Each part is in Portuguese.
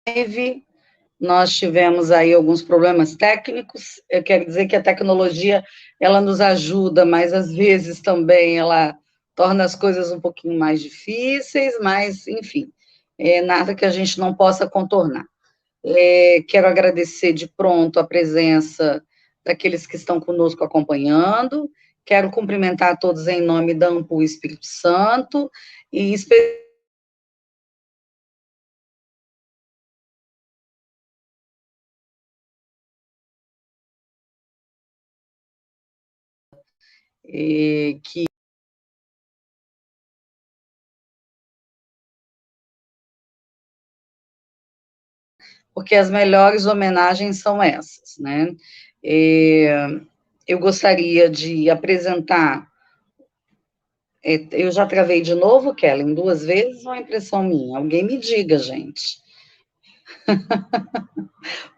live, nós tivemos aí alguns problemas técnicos. Eu quero dizer que a tecnologia, ela nos ajuda, mas às vezes também ela torna as coisas um pouquinho mais difíceis, mas, enfim, nada que a gente não possa contornar. Quero agradecer de pronto a presença daqueles que estão conosco acompanhando, quero cumprimentar a todos em nome da Ampul Espírito Santo, e que porque as melhores homenagens são essas, né? Eu gostaria de apresentar. Eu já travei de novo, Kellen, 2 vezes, ou é impressão minha? Alguém me diga, gente.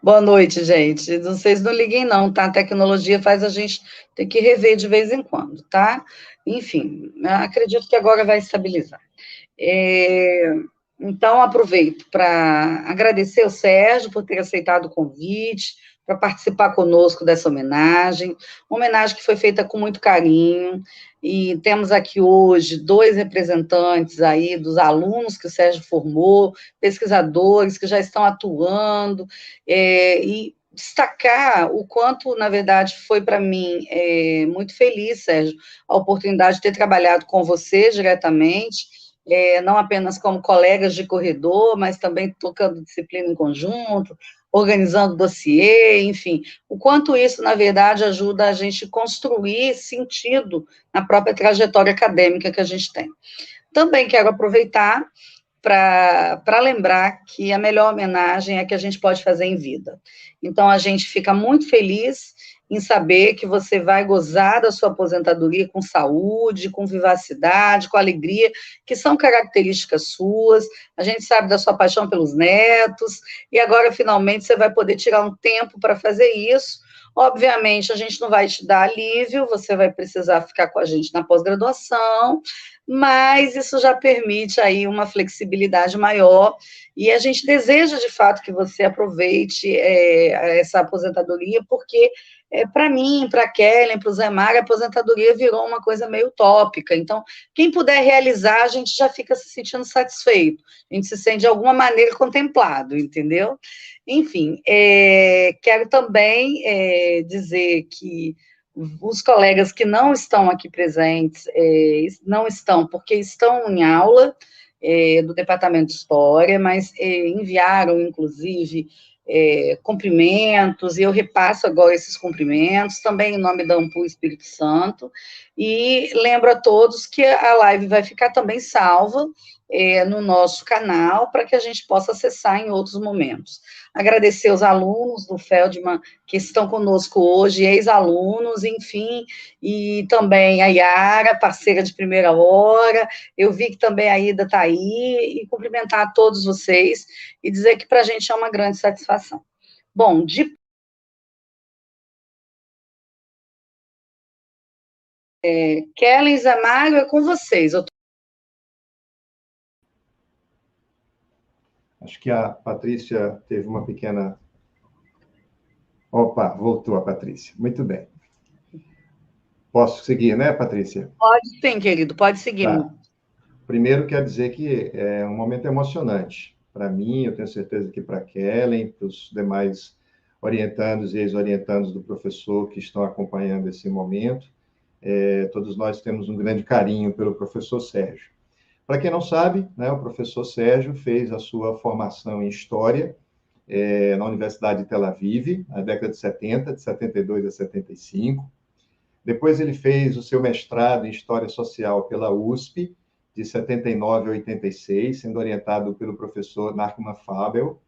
Boa noite, gente. Vocês não liguem, não, tá? A tecnologia faz a gente ter que rever de vez em quando, tá? Enfim, acredito que agora vai estabilizar. Então, aproveito para agradecer ao Sérgio por ter aceitado o convite, para participar conosco dessa homenagem, uma homenagem que foi feita com muito carinho, e temos aqui hoje 2 representantes aí dos alunos que o Sérgio formou, pesquisadores que já estão atuando, e destacar o quanto, na verdade, foi para mim muito feliz, Sérgio, a oportunidade de ter trabalhado com você diretamente, não apenas como colegas de corredor, mas também tocando disciplina em conjunto, organizando dossiê, enfim, o quanto isso, na verdade, ajuda a gente construir sentido na própria trajetória acadêmica que a gente tem. Também quero aproveitar para lembrar que a melhor homenagem é a que a gente pode fazer em vida. Então, a gente fica muito feliz em saber que você vai gozar da sua aposentadoria com saúde, com vivacidade, com alegria, que são características suas. A gente sabe da sua paixão pelos netos, e agora, finalmente, você vai poder tirar um tempo para fazer isso. Obviamente, a gente não vai te dar alívio, você vai precisar ficar com a gente na pós-graduação, mas isso já permite aí uma flexibilidade maior, e a gente deseja, de fato, que você aproveite essa aposentadoria, porque, para mim, para a Kellen, para o Zé Mário, a aposentadoria virou uma coisa meio utópica, então, quem puder realizar, a gente já fica se sentindo satisfeito, a gente se sente, de alguma maneira, contemplado, entendeu? Enfim, quero também dizer que os colegas que não estão aqui presentes, não estão porque estão em aula do Departamento de História, mas enviaram, inclusive, cumprimentos, e eu repasso agora esses cumprimentos, também em nome da Ampul Espírito Santo, e lembro a todos que a live vai ficar também salva no nosso canal, para que a gente possa acessar em outros momentos. Agradecer os alunos do Feldman que estão conosco hoje, ex-alunos, enfim, e também a Yara, parceira de primeira hora, eu vi que também a Ida está aí, e cumprimentar a todos vocês, e dizer que para a gente é uma grande satisfação. Bom, Kellen, Zé Mário, é com vocês. Acho que a Patrícia teve uma pequena... Opa, voltou a Patrícia. Muito bem. Posso seguir, né, Patrícia? Pode sim, querido, pode seguir. Tá. Primeiro, quero dizer que é um momento emocionante. Para mim, eu tenho certeza que para a Kellen, para os demais orientandos e ex-orientandos do professor que estão acompanhando esse momento, todos nós temos um grande carinho pelo professor Sérgio. Para quem não sabe, né, o professor Sérgio fez a sua formação em História na Universidade de Tel Aviv, na década de 70, de 72 a 75. Depois ele fez o seu mestrado em História Social pela USP, de 79 a 86, sendo orientado pelo professor Nachman Fabel.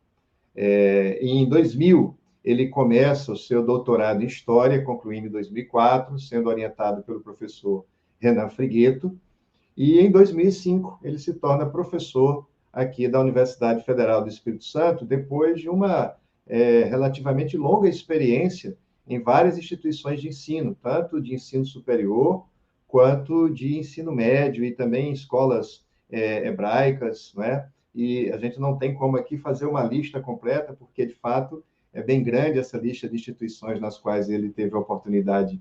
E em 2000, ele começa o seu doutorado em História, concluindo em 2004, sendo orientado pelo professor Renan Frigueto. E em 2005, ele se torna professor aqui da Universidade Federal do Espírito Santo, depois de uma relativamente longa experiência em várias instituições de ensino, tanto de ensino superior, quanto de ensino médio, e também em escolas hebraicas, né? e a gente não tem como aqui fazer uma lista completa, porque, de fato, é bem grande essa lista de instituições nas quais ele teve a oportunidade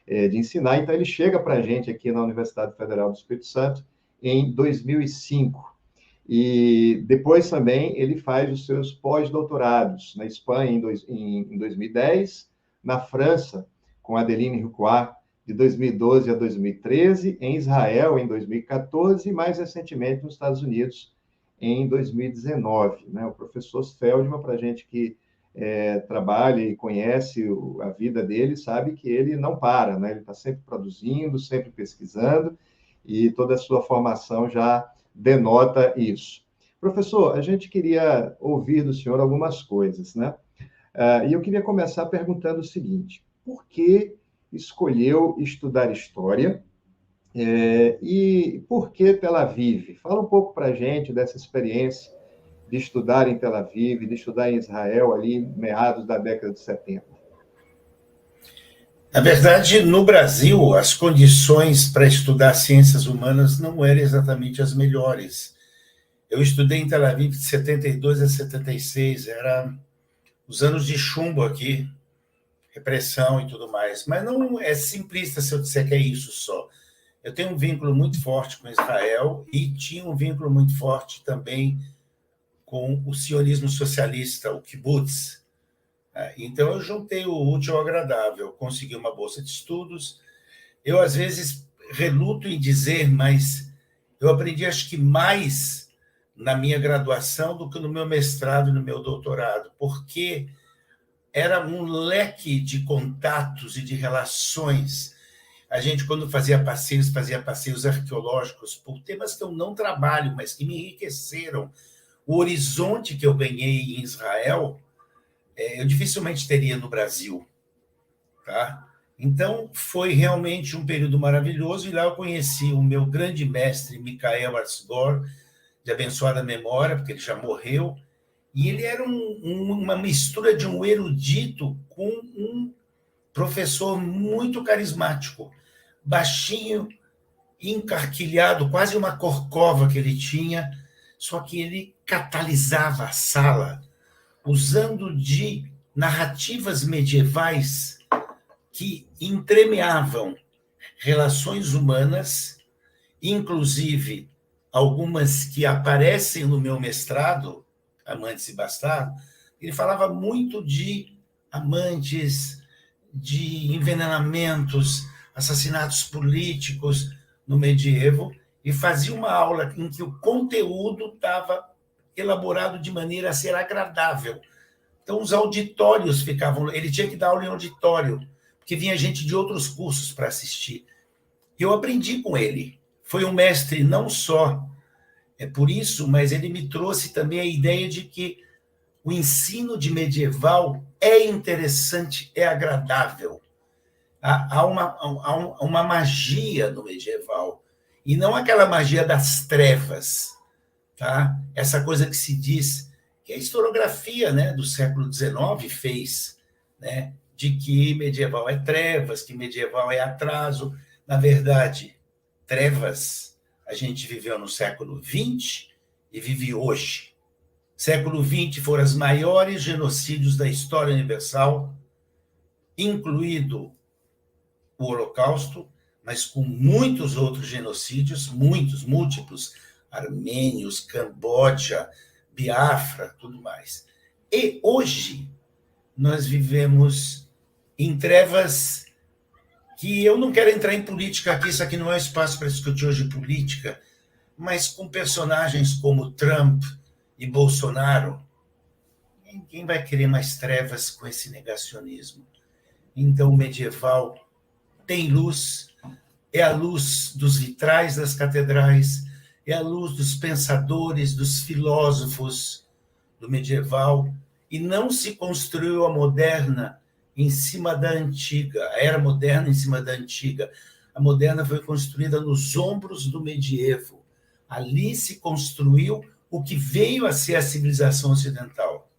de ensinar. Então, ele chega para a gente aqui na Universidade Federal do Espírito Santo em 2005. E depois também ele faz os seus pós-doutorados na Espanha em 2010, na França, com Adeline Rucoart, de 2012 a 2013, em Israel, em 2014, e mais recentemente nos Estados Unidos, em 2019. Né? O professor Feldman, para a gente que trabalha e conhece a vida dele, sabe que ele não para, né? Ele está sempre produzindo, sempre pesquisando, e toda a sua formação já denota isso. Professor, a gente queria ouvir do senhor algumas coisas, né? E eu queria começar perguntando o seguinte: por que escolheu estudar História e por que Tel Aviv? Fala um pouco para a gente dessa experiência de estudar em Tel Aviv, de estudar em Israel, ali, meados da década de 70. Na verdade, no Brasil, as condições para estudar ciências humanas não eram exatamente as melhores. Eu estudei em Tel Aviv de 72 a 76, era os anos de chumbo aqui, repressão e tudo mais. Mas não é simplista se eu disser que é isso só. Eu tenho um vínculo muito forte com Israel e tinha um vínculo muito forte também com o sionismo socialista, o kibbutz. Então, eu juntei o útil ao agradável, consegui uma bolsa de estudos. Eu, às vezes, reluto em dizer, mas eu aprendi, acho que, mais na minha graduação do que no meu mestrado e no meu doutorado, porque era um leque de contatos e de relações. A gente, quando fazia passeios arqueológicos por temas que eu não trabalho, mas que me enriqueceram. O horizonte que eu ganhei em Israel, eu dificilmente teria no Brasil. Tá? Então, foi realmente um período maravilhoso, e lá eu conheci o meu grande mestre, Michael Arsgor, de abençoada memória, porque ele já morreu, e ele era uma mistura de um erudito com um professor muito carismático, baixinho, encarquilhado, quase uma corcova que ele tinha, só que ele catalisava a sala, usando de narrativas medievais que entremeavam relações humanas, inclusive algumas que aparecem no meu mestrado, Amantes e Bastardos. Ele falava muito de amantes, de envenenamentos, assassinatos políticos no medievo, e fazia uma aula em que o conteúdo estava elaborado de maneira a ser agradável. Então, os auditórios ficavam... Ele tinha que dar aula em auditório, porque vinha gente de outros cursos para assistir. E eu aprendi com ele. Foi um mestre não só por isso, mas ele me trouxe também a ideia de que o ensino de medieval é interessante, é agradável. Há uma magia no medieval, e não aquela magia das trevas, tá? Essa coisa que se diz que a historiografia, né, do século XIX fez, né, de que medieval é trevas, que medieval é atraso. Na verdade, trevas a gente viveu no século XX e vive hoje. Século XX foram os maiores genocídios da história universal, incluído o Holocausto, mas com muitos outros genocídios, muitos, múltiplos, armênios, Camboja, Biafra, tudo mais. E hoje nós vivemos em trevas que eu não quero entrar em política aqui, isso aqui não é espaço para discutir hoje política, mas com personagens como Trump e Bolsonaro, ninguém vai querer mais trevas com esse negacionismo. Então, o medieval tem luz, é a luz dos vitrais das catedrais, é a luz dos pensadores, dos filósofos do medieval, e não se construiu a moderna em cima da antiga, a era moderna em cima da antiga. A moderna foi construída nos ombros do medievo. Ali se construiu o que veio a ser a civilização ocidental.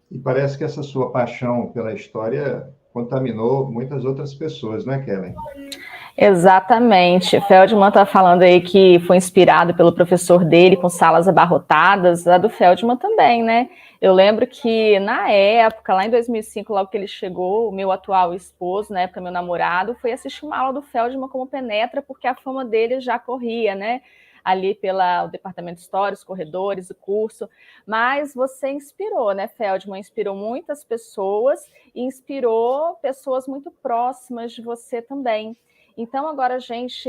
E parece que essa sua paixão pela história contaminou muitas outras pessoas, não é, Kellen? Exatamente. Feldman está falando aí que foi inspirado pelo professor dele com salas abarrotadas, a do Feldman também, né? Eu lembro que na época, lá em 2005, logo que ele chegou, o meu atual esposo, na época meu namorado, foi assistir uma aula do Feldman como penetra, porque a fama dele já corria, né? Ali pelo departamento de história, os corredores, o curso. Mas você inspirou, né, Feldman? Inspirou muitas pessoas e inspirou pessoas muito próximas de você também. Então, agora a gente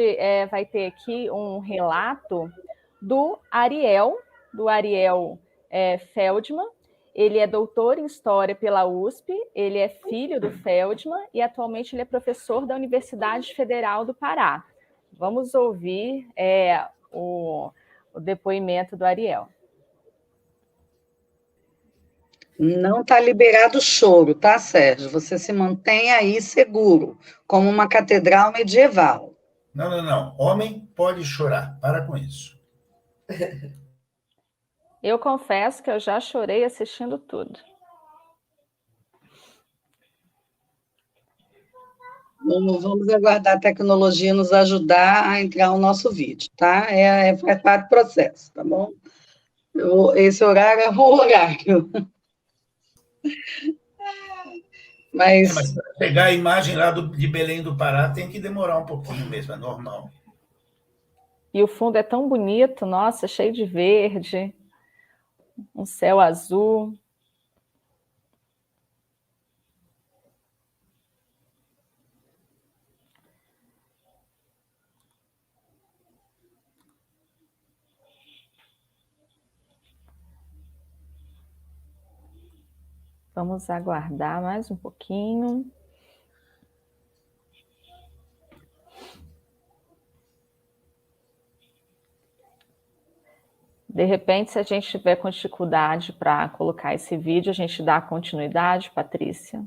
vai ter aqui um relato do Ariel Feldman. Ele é doutor em História pela USP, ele é filho do Feldman e atualmente ele é professor da Universidade Federal do Pará. Vamos ouvir o depoimento do Ariel. Não está liberado o choro, tá, Sérgio? Você se mantém aí seguro, como uma catedral medieval. Não. Homem pode chorar. Para com isso. Eu confesso que eu já chorei assistindo tudo. Vamos aguardar a tecnologia nos ajudar a entrar no nosso vídeo, tá? Faz parte do processo, tá bom? Esse horário é o horário. Mas para pegar a imagem lá de Belém do Pará tem que demorar um pouquinho mesmo, é normal. E o fundo é tão bonito, nossa, cheio de verde, um céu azul. Vamos aguardar mais um pouquinho. De repente, se a gente tiver com dificuldade para colocar esse vídeo, a gente dá continuidade, Patrícia.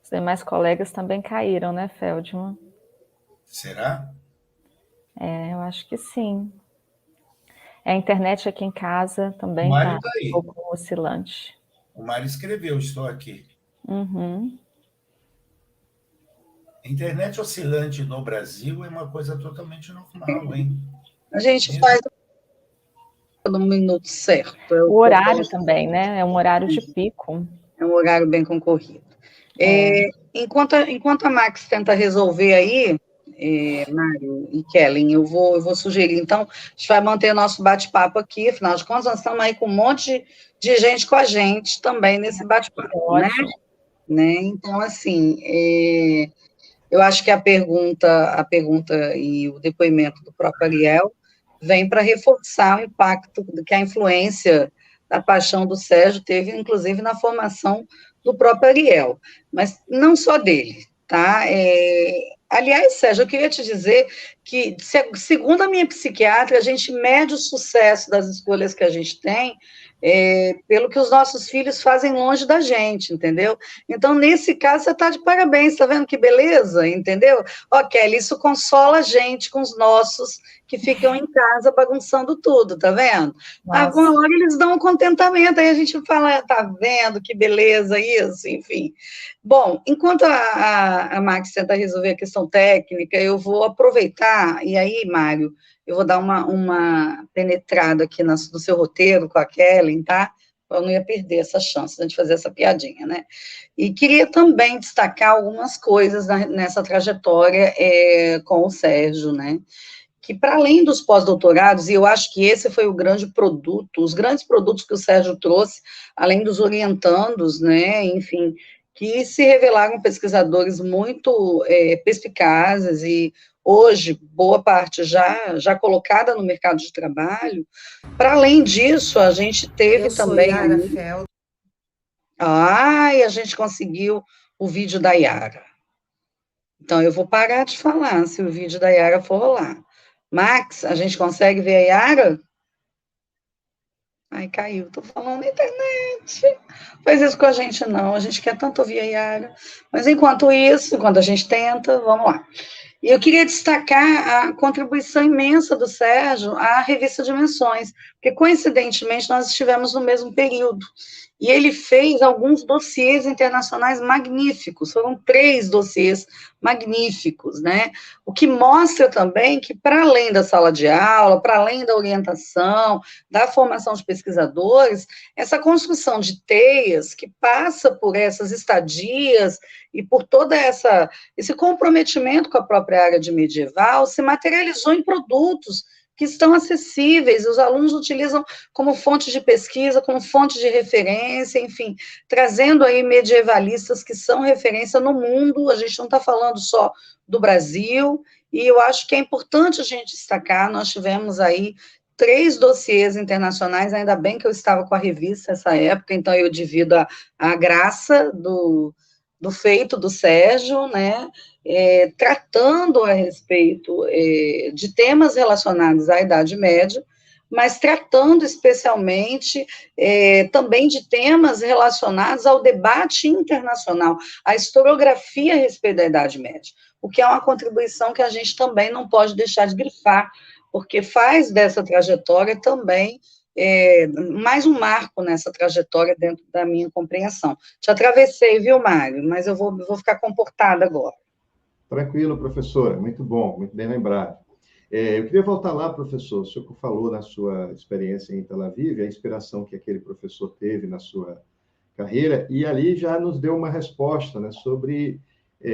Os demais colegas também caíram, né, Feldman? Será? Eu acho que sim. A internet aqui em casa também está um pouco oscilante. O Mário escreveu, estou aqui. Uhum. A internet oscilante no Brasil é uma coisa totalmente normal, hein? A gente faz no minuto certo. O horário também, né? É um horário de pico. É um horário bem concorrido. Enquanto a Max tenta resolver aí, Mário e Kellen, eu vou sugerir, então, a gente vai manter nosso bate-papo aqui, afinal de contas, nós estamos aí com um monte de gente com a gente também nesse bate-papo, né? Então, assim, eu acho que a pergunta e o depoimento do próprio Ariel vem para reforçar o impacto que a influência da paixão do Sérgio teve, inclusive, na formação do próprio Ariel, mas não só dele, tá? Aliás, Sérgio, eu queria te dizer que, segundo a minha psiquiatra, a gente mede o sucesso das escolhas que a gente tem pelo que os nossos filhos fazem longe da gente, entendeu? Então, nesse caso, você está de parabéns, está vendo que beleza, entendeu? Kelly, isso consola a gente com os nossos que ficam em casa bagunçando tudo, tá vendo? Alguma hora eles dão um contentamento, aí a gente fala, tá vendo que beleza isso, enfim. Bom, enquanto a Max tenta resolver a questão técnica, eu vou aproveitar, e aí, Mário, eu vou dar uma penetrada aqui no seu roteiro com a Kellen, tá? Eu não ia perder essa chance de fazer essa piadinha, né? E queria também destacar algumas coisas nessa trajetória com o Sérgio, né? Que para além dos pós-doutorados, e eu acho que esse foi o grande produto, os grandes produtos que o Sérgio trouxe, além dos orientandos, né? Enfim, que se revelaram pesquisadores muito perspicazes e hoje, boa parte já colocada no mercado de trabalho. Para além disso, a gente teve também... Yara Feld. E a gente conseguiu o vídeo da Yara. Então, eu vou parar de falar se o vídeo da Yara for rolar. Max, a gente consegue ver a Yara? Ai, caiu, tô falando na internet. Faz isso com a gente, não. A gente quer tanto ouvir a Yara. Mas enquanto isso, enquanto a gente tenta, vamos lá. E eu queria destacar a contribuição imensa do Sérgio à revista Dimensões, porque, coincidentemente, nós estivemos no mesmo período. E ele fez alguns dossiês internacionais magníficos, foram 3 dossiês magníficos, né? O que mostra também que, para além da sala de aula, para além da orientação, da formação de pesquisadores, essa construção de teias que passa por essas estadias e por todo esse comprometimento com a própria área de medieval se materializou em produtos que estão acessíveis, os alunos utilizam como fonte de pesquisa, como fonte de referência, enfim, trazendo aí medievalistas que são referência no mundo, a gente não está falando só do Brasil, e eu acho que é importante a gente destacar, nós tivemos aí 3 dossiês internacionais, ainda bem que eu estava com a revista nessa época, então eu divido a graça do feito do Sérgio, né, tratando a respeito de temas relacionados à Idade Média, mas tratando especialmente também de temas relacionados ao debate internacional, à historiografia a respeito da Idade Média, o que é uma contribuição que a gente também não pode deixar de grifar, porque faz dessa trajetória também mais um marco nessa trajetória dentro da minha compreensão. Te atravessei, viu, Mário? Mas eu vou ficar comportada agora. Tranquilo, professora. Muito bom, muito bem lembrado. Eu queria voltar lá, professor. O senhor falou na sua experiência em Tel Aviv, a inspiração que aquele professor teve na sua carreira, e ali já nos deu uma resposta, né, sobre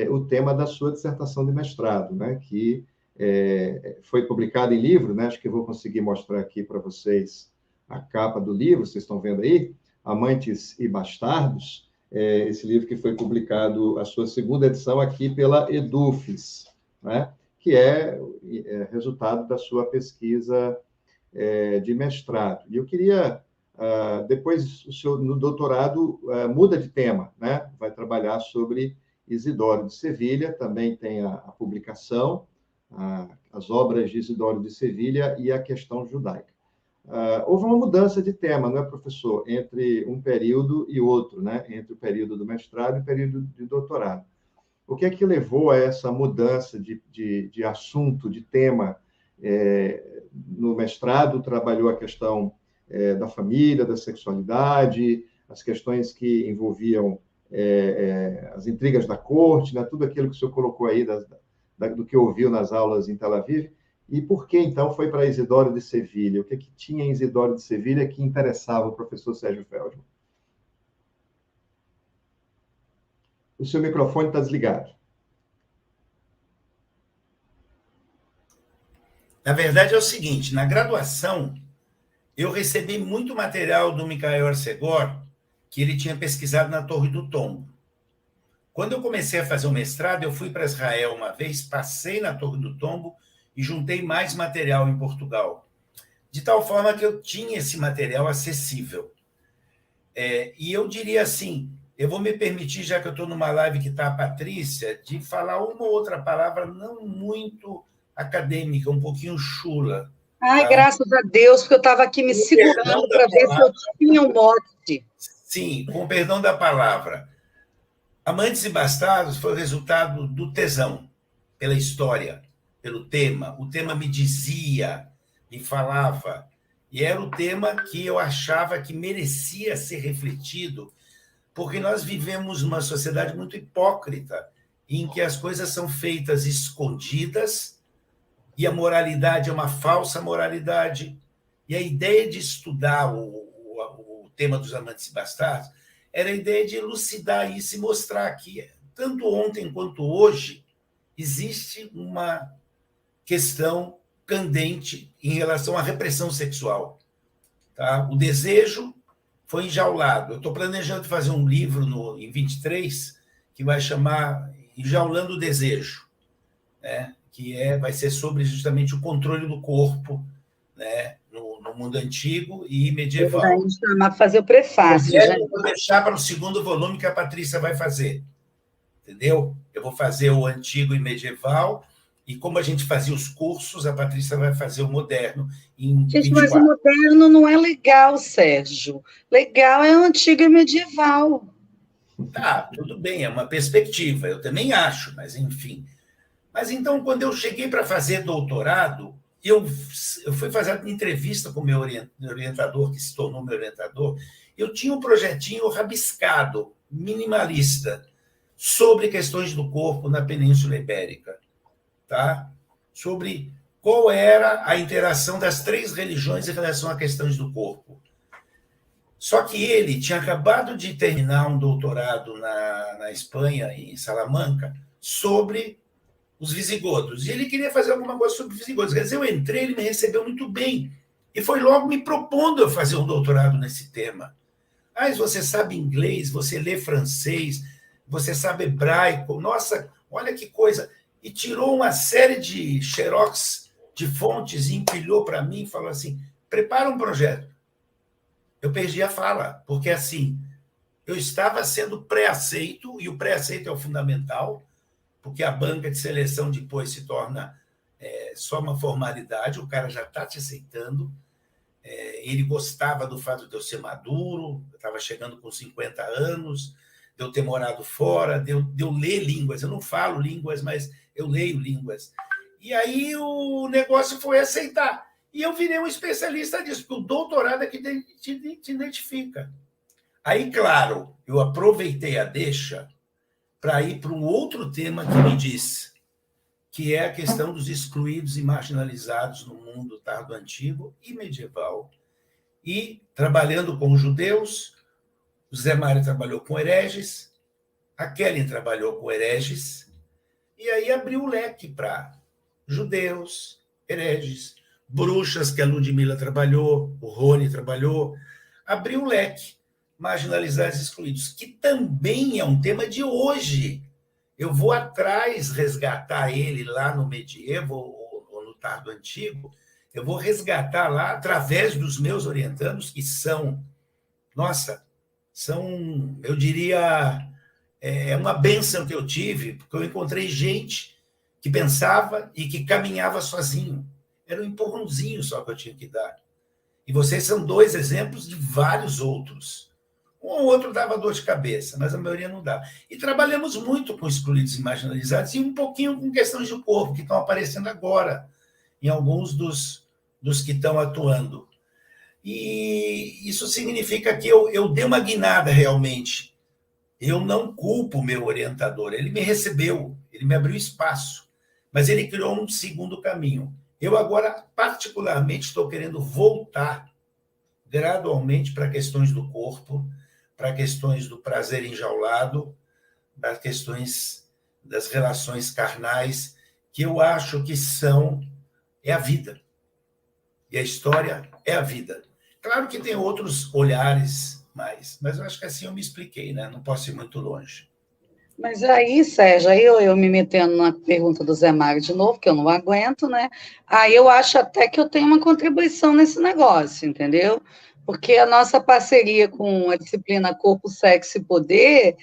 o tema da sua dissertação de mestrado, né, que foi publicado em livro, né, acho que eu vou conseguir mostrar aqui para vocês a capa do livro, vocês estão vendo aí, Amantes e Bastardos, esse livro que foi publicado, a sua 2ª edição aqui pela Edufis, né, que é resultado da sua pesquisa de mestrado. E eu queria, depois, o senhor, no doutorado, muda de tema, né, vai trabalhar sobre Isidoro de Sevilha, também tem a publicação, as obras de Isidoro de Sevilha e a questão judaica. Houve uma mudança de tema, não é, professor? Entre um período e outro, né? Entre o período do mestrado e o período de doutorado. O que é que levou a essa mudança de assunto, de tema? No mestrado, trabalhou a questão da família, da sexualidade, as questões que envolviam as intrigas da corte, né? Tudo aquilo que o senhor colocou aí do que ouviu nas aulas em Tel Aviv. E por que, então, foi para Isidoro de Sevilha? O que tinha em Isidoro de Sevilha que interessava o professor Sérgio Feldman? O seu microfone está desligado. Na verdade, é o seguinte, na graduação, eu recebi muito material do Michael Arcegor, que ele tinha pesquisado na Torre do Tombo. Quando eu comecei a fazer o mestrado, eu fui para Israel uma vez, passei na Torre do Tombo, e juntei mais material em Portugal, de tal forma que eu tinha esse material acessível. E eu diria assim, eu vou me permitir, já que eu estou numa live que está a Patrícia, de falar uma ou outra palavra não muito acadêmica, um pouquinho chula. Ai, tá? Graças a Deus, porque eu estava aqui me segurando para ver se eu tinha um mote. Sim, com o perdão da palavra. Amantes e Bastardos foi o resultado do tesão, pela história, pelo tema. O tema me dizia, me falava, e era o tema que eu achava que merecia ser refletido, porque nós vivemos numa sociedade muito hipócrita, em que as coisas são feitas escondidas, e a moralidade é uma falsa moralidade, e a ideia de estudar o tema dos Amantes e Bastardos era a ideia de elucidar isso e mostrar que, tanto ontem quanto hoje, existe uma questão candente em relação à repressão sexual. Tá? O desejo foi enjaulado. Eu estou planejando fazer um livro em 23 que vai chamar Enjaulando o Desejo, né? Que vai ser sobre justamente o controle do corpo, né? No mundo antigo e medieval. Vamos chamar para fazer o prefácio. Eu vou deixar para o 2º volume que a Patrícia vai fazer. Entendeu? Eu vou fazer o antigo e medieval. E como a gente fazia os cursos, a Patrícia vai fazer o moderno em 24. Mas o moderno não é legal, Sérgio. Legal é o antigo e medieval. Tá, tudo bem, é uma perspectiva, eu também acho, mas enfim. Mas então, quando eu cheguei para fazer doutorado, eu fui fazer uma entrevista com o meu orientador, que se tornou meu orientador. Eu tinha um projetinho rabiscado, minimalista, sobre questões do corpo na Península Ibérica, tá? Sobre qual era a interação das 3 religiões em relação a questões do corpo. Só que ele tinha acabado de terminar um doutorado na Espanha, em Salamanca, sobre os visigodos. E ele queria fazer alguma coisa sobre visigodos. Quer dizer, eu entrei, ele me recebeu muito bem. E foi logo me propondo eu fazer um doutorado nesse tema. Mas você sabe inglês, você lê francês, você sabe hebraico. Nossa, olha que coisa. E tirou uma série de xerox de fontes e empilhou para mim e falou assim, prepara um projeto. Eu perdi a fala, porque assim, eu estava sendo pré-aceito, e o pré-aceito é o fundamental, porque a banca de seleção depois se torna só uma formalidade, o cara já está te aceitando. Ele gostava do fato de eu ser maduro, eu estava chegando com 50 anos, de eu ter morado fora, de eu ler línguas. Eu não falo línguas, mas eu leio línguas. E aí o negócio foi aceitar. E eu virei um especialista disso, porque o doutorado é que te identifica. Aí, claro, eu aproveitei a deixa para ir para um outro tema que me disse, que é a questão dos excluídos e marginalizados no mundo tardo-antigo e medieval. E, trabalhando com judeus, o Zé Mário trabalhou com hereges, a Kellen trabalhou com hereges, e aí abriu o leque para judeus, hereges, bruxas, que a Ludmila trabalhou, o Rony trabalhou, abriu o leque, marginalizados e excluídos, que também é um tema de hoje. Eu vou atrás resgatar ele lá no medievo ou no tardo antigo, eu vou resgatar lá através dos meus orientandos, que são, nossa, são, eu diria, uma bênção que eu tive, porque eu encontrei gente que pensava e que caminhava sozinho. Era um empurrãozinho só que eu tinha que dar. E vocês são 2 exemplos de vários outros. Um ou outro dava dor de cabeça, mas a maioria não dá. E trabalhamos muito com excluídos e marginalizados e um pouquinho com questões do corpo, que estão aparecendo agora em alguns dos que estão atuando. E isso significa que eu dei uma guinada realmente. Eu não culpo o meu orientador. Ele me recebeu, ele me abriu espaço, mas ele criou um segundo caminho. Eu agora, particularmente, estou querendo voltar gradualmente para questões do corpo, para questões do prazer enjaulado, para questões das relações carnais, que eu acho que é a vida. E a história é a vida. Claro que tem outros olhares mais, mas eu acho que assim eu me expliquei, né? Não posso ir muito longe. Mas aí, Sérgio, aí eu me metendo na pergunta do Zé Mário de novo, que eu não aguento, né? Aí eu acho até que eu tenho uma contribuição nesse negócio, entendeu? Porque a nossa parceria com a disciplina Corpo, Sexo e Poder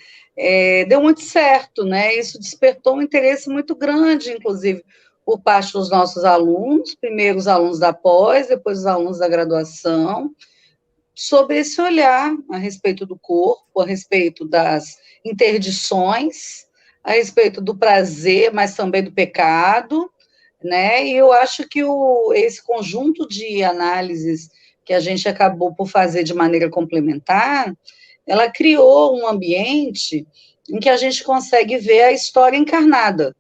deu muito certo, né? Isso despertou um interesse muito grande, inclusive, por parte dos nossos alunos, primeiro os alunos da pós, depois os alunos da graduação, sobre esse olhar a respeito do corpo, a respeito das interdições, a respeito do prazer, mas também do pecado, né? E eu acho que esse conjunto de análises que a gente acabou por fazer de maneira complementar, ela criou um ambiente em que a gente consegue ver a história encarnada.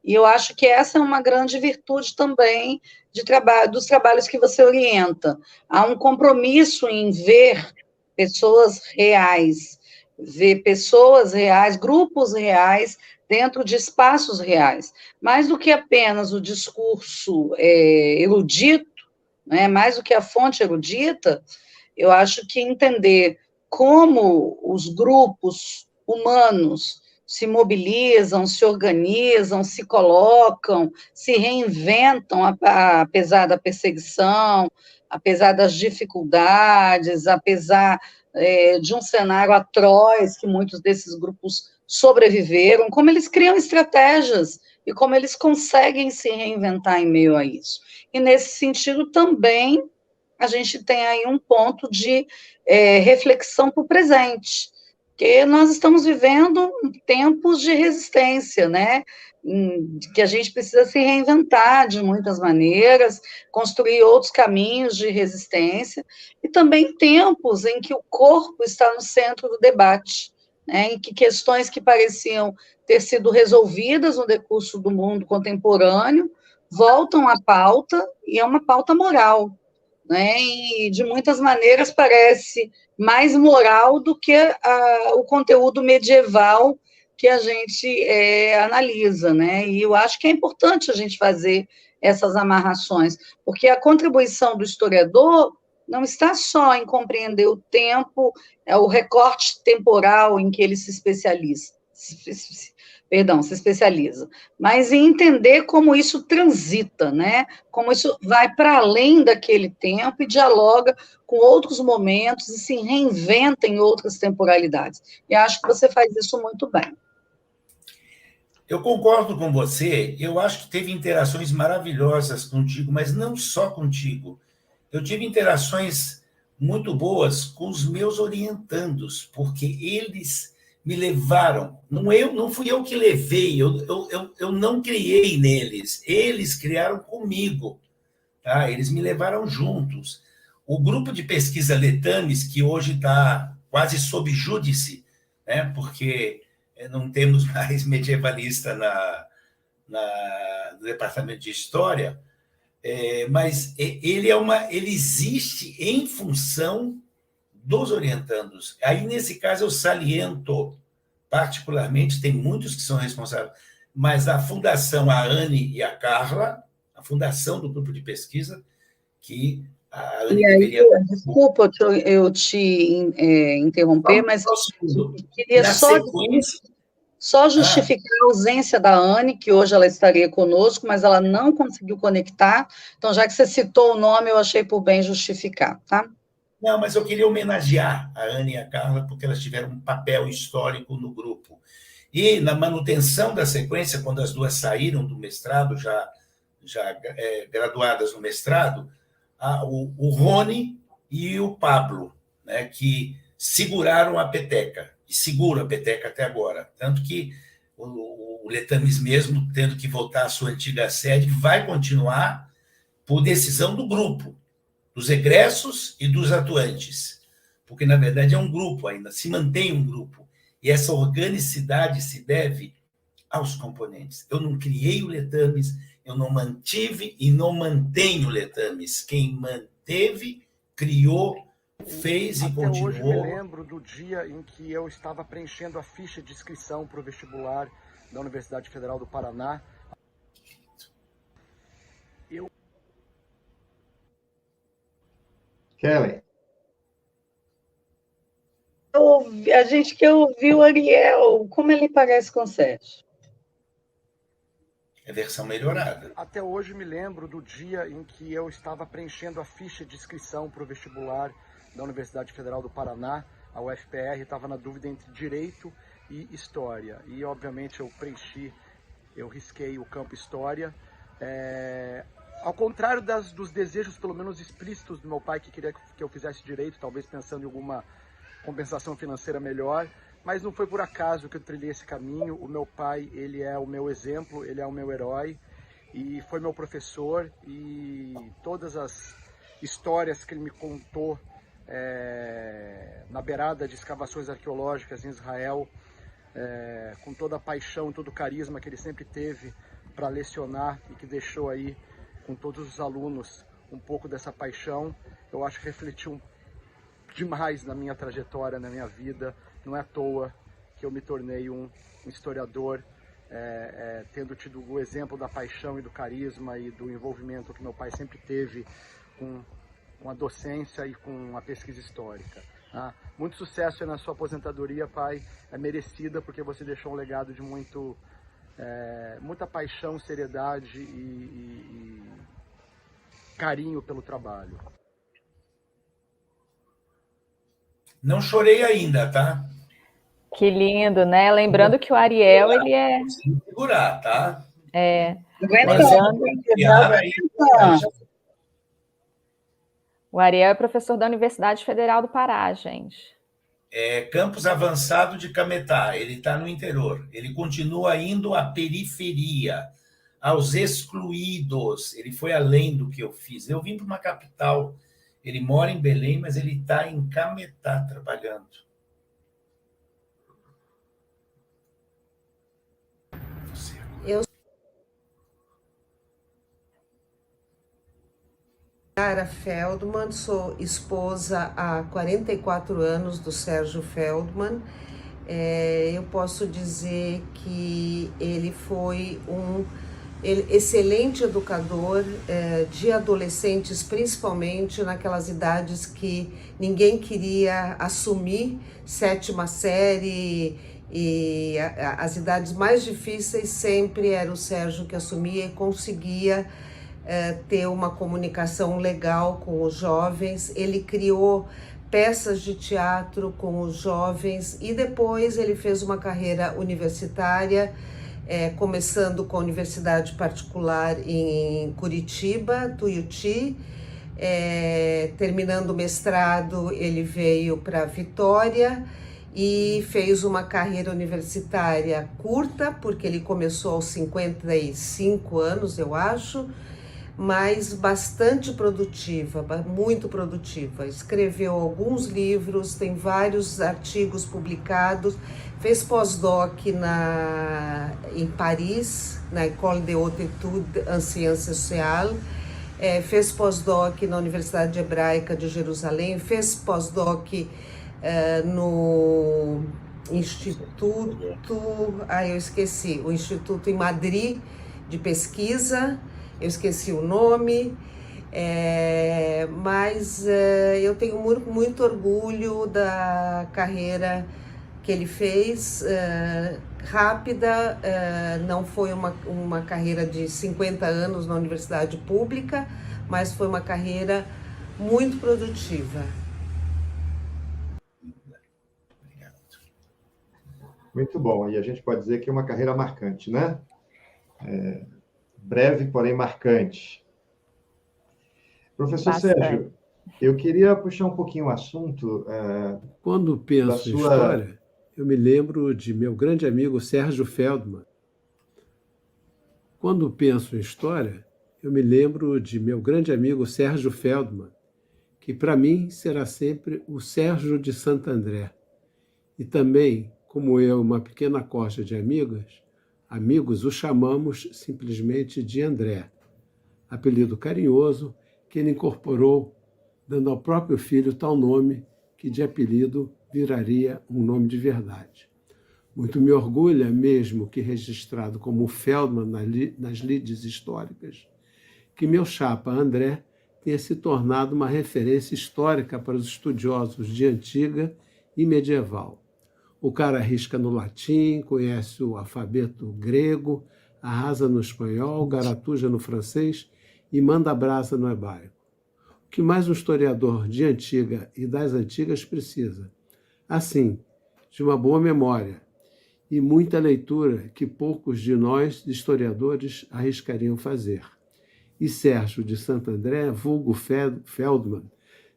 E eu acho que essa é uma grande virtude também dos trabalhos que você orienta. Há um compromisso em ver pessoas reais, grupos reais, dentro de espaços reais. Mais do que apenas o discurso erudito, né, mais do que a fonte erudita, eu acho que entender como os grupos humanos se mobilizam, se organizam, se colocam, se reinventam, apesar da perseguição, apesar das dificuldades, apesar de um cenário atroz que muitos desses grupos sobreviveram, como eles criam estratégias e como eles conseguem se reinventar em meio a isso. E, nesse sentido, também, a gente tem aí um ponto de reflexão para o presente. porque nós estamos vivendo tempos de resistência, né? Que a gente precisa se reinventar de muitas maneiras, construir outros caminhos de resistência, e também tempos em que o corpo está no centro do debate, né? Em que questões que pareciam ter sido resolvidas no decurso do mundo contemporâneo voltam à pauta, e é uma pauta moral, né? E de muitas maneiras parece mais moral do que o conteúdo medieval que a gente analisa, né? E eu acho que é importante a gente fazer essas amarrações, porque a contribuição do historiador não está só em compreender o tempo, o recorte temporal em que ele se especializa, mas em entender como isso transita, né? Como isso vai para além daquele tempo e dialoga com outros momentos e se reinventa em outras temporalidades. E acho que você faz isso muito bem. Eu concordo com você, eu acho que teve interações maravilhosas contigo, mas não só contigo. Eu tive interações muito boas com os meus orientandos, porque eles me levaram, não fui eu que levei, eu não criei neles, eles criaram comigo, tá? Eles me levaram juntos. O grupo de pesquisa Letames, que hoje está quase sob júdice, né, porque não temos mais medievalista no departamento de História, mas ele existe em função dos orientandos. Aí, nesse caso, eu saliento particularmente, tem muitos que são responsáveis, mas a fundação, a Anne e a Carla, a fundação do grupo de pesquisa, que a Anne deveria... Desculpa eu te interromper, mas eu queria só justificar a ausência da Anne, que hoje ela estaria conosco, mas ela não conseguiu conectar, então, já que você citou o nome, eu achei por bem justificar, tá? Não, mas eu queria homenagear a Anne e a Carla, porque elas tiveram um papel histórico no grupo. E na manutenção da sequência, quando as duas saíram do mestrado, já graduadas no mestrado, o Rony e o Pablo, né, que seguraram a peteca, e seguram a peteca até agora. Tanto que o Letames mesmo, tendo que voltar à sua antiga sede, vai continuar por decisão do grupo, dos egressos e dos atuantes, porque, na verdade, é um grupo ainda, se mantém um grupo, e essa organicidade se deve aos componentes. Eu não criei o Letames, eu não mantive e não mantenho o Letames. Quem manteve, criou, fez e continuou. Hoje me lembro do dia em que eu estava preenchendo a ficha de inscrição para o vestibular da Universidade Federal do Paraná. Kellen. A gente quer ouvir o Ariel, como ele parece com o Sérgio. É versão melhorada. Até hoje me lembro do dia em que eu estava preenchendo a ficha de inscrição para o vestibular da Universidade Federal do Paraná, a UFPR, estava na dúvida entre Direito e História. E, obviamente, eu risquei o campo História. Ao contrário dos desejos, pelo menos explícitos, do meu pai, que queria que eu fizesse Direito, talvez pensando em alguma compensação financeira melhor, mas não foi por acaso que eu trilhei esse caminho. O meu pai, ele é o meu exemplo, ele é o meu herói, e foi meu professor, e todas as histórias que ele me contou na beirada de escavações arqueológicas em Israel, com toda a paixão, todo o carisma que ele sempre teve para lecionar e que deixou aí com todos os alunos um pouco dessa paixão, eu acho que refletiu demais na minha trajetória, na minha vida. Não é à toa que eu me tornei um historiador, tendo tido o exemplo da paixão e do carisma e do envolvimento que meu pai sempre teve com a docência e com a pesquisa histórica. Tá? Muito sucesso na sua aposentadoria, pai. É merecida, porque você deixou um legado de muita paixão, seriedade e carinho pelo trabalho. Não chorei ainda, tá? Que lindo, né? Lembrando que o Ariel, ele é... Segurar, tá? Lembrando... O Ariel é professor da Universidade Federal do Pará, gente. Campus Avançado de Cametá, ele está no interior. Ele continua indo à periferia, aos excluídos. Ele foi além do que eu fiz. Eu vim para uma capital. Ele mora em Belém, mas ele está em Cametá trabalhando. Eu Clara Feldman, sou esposa há 44 anos do Sérgio Feldman. Eu posso dizer que ele foi um excelente educador de adolescentes, principalmente naquelas idades que ninguém queria assumir, 7ª série, e as idades mais difíceis sempre era o Sérgio que assumia e conseguia ter uma comunicação legal com os jovens. Ele criou peças de teatro com os jovens e depois ele fez uma carreira universitária, começando com a universidade particular em Curitiba, Tuiuti. Terminando o mestrado, ele veio para Vitória e fez uma carreira universitária curta, porque ele começou aos 55 anos, eu acho, mas bastante produtiva, muito produtiva. Escreveu alguns livros, tem vários artigos publicados, fez pós-doc em Paris, na École de Haute Étude en Sciences Sociales, fez pós-doc na Universidade Hebraica de Jerusalém, fez pós-doc no Instituto, eu esqueci, o Instituto em Madrid de Pesquisa, eu esqueci o nome, mas eu tenho muito orgulho da carreira que ele fez, rápida, não foi uma carreira de 50 anos na universidade pública, mas foi uma carreira muito produtiva. Muito bom, e a gente pode dizer que é uma carreira marcante, né? Breve, porém marcante. Professor Sérgio, eu queria puxar um pouquinho o assunto. Quando penso em história, eu me lembro de meu grande amigo Sérgio Feldman. Quando penso em história, eu me lembro de meu grande amigo Sérgio Feldman, que para mim será sempre o Sérgio de Santo André. E também, como eu, uma pequena costa de amigos, o chamamos simplesmente de André, apelido carinhoso que ele incorporou, dando ao próprio filho tal nome que de apelido viraria um nome de verdade. Muito me orgulha, mesmo que registrado como Feldman nas lides históricas, que meu chapa André tenha se tornado uma referência histórica para os estudiosos de antiga e medieval. O cara arrisca no latim, conhece o alfabeto grego, arrasa no espanhol, garatuja no francês e manda brasa no hebraico. O que mais um historiador de antiga e das antigas precisa? Assim, de uma boa memória e muita leitura que poucos de nós, historiadores, arriscariam fazer. E Sérgio de Santo André, vulgo Feldman,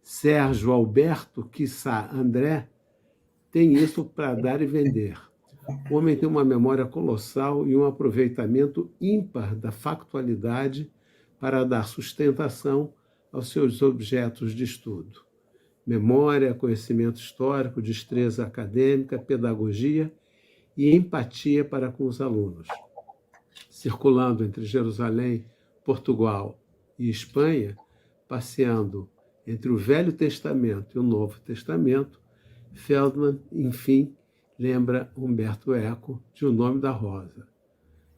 Sérgio Alberto, quiçá André, tem isso para dar e vender. O homem tem uma memória colossal e um aproveitamento ímpar da factualidade para dar sustentação aos seus objetos de estudo. Memória, conhecimento histórico, destreza acadêmica, pedagogia e empatia para com os alunos. Circulando entre Jerusalém, Portugal e Espanha, passeando entre o Velho Testamento e o Novo Testamento, Feldman, enfim, lembra Humberto Eco de O Nome da Rosa.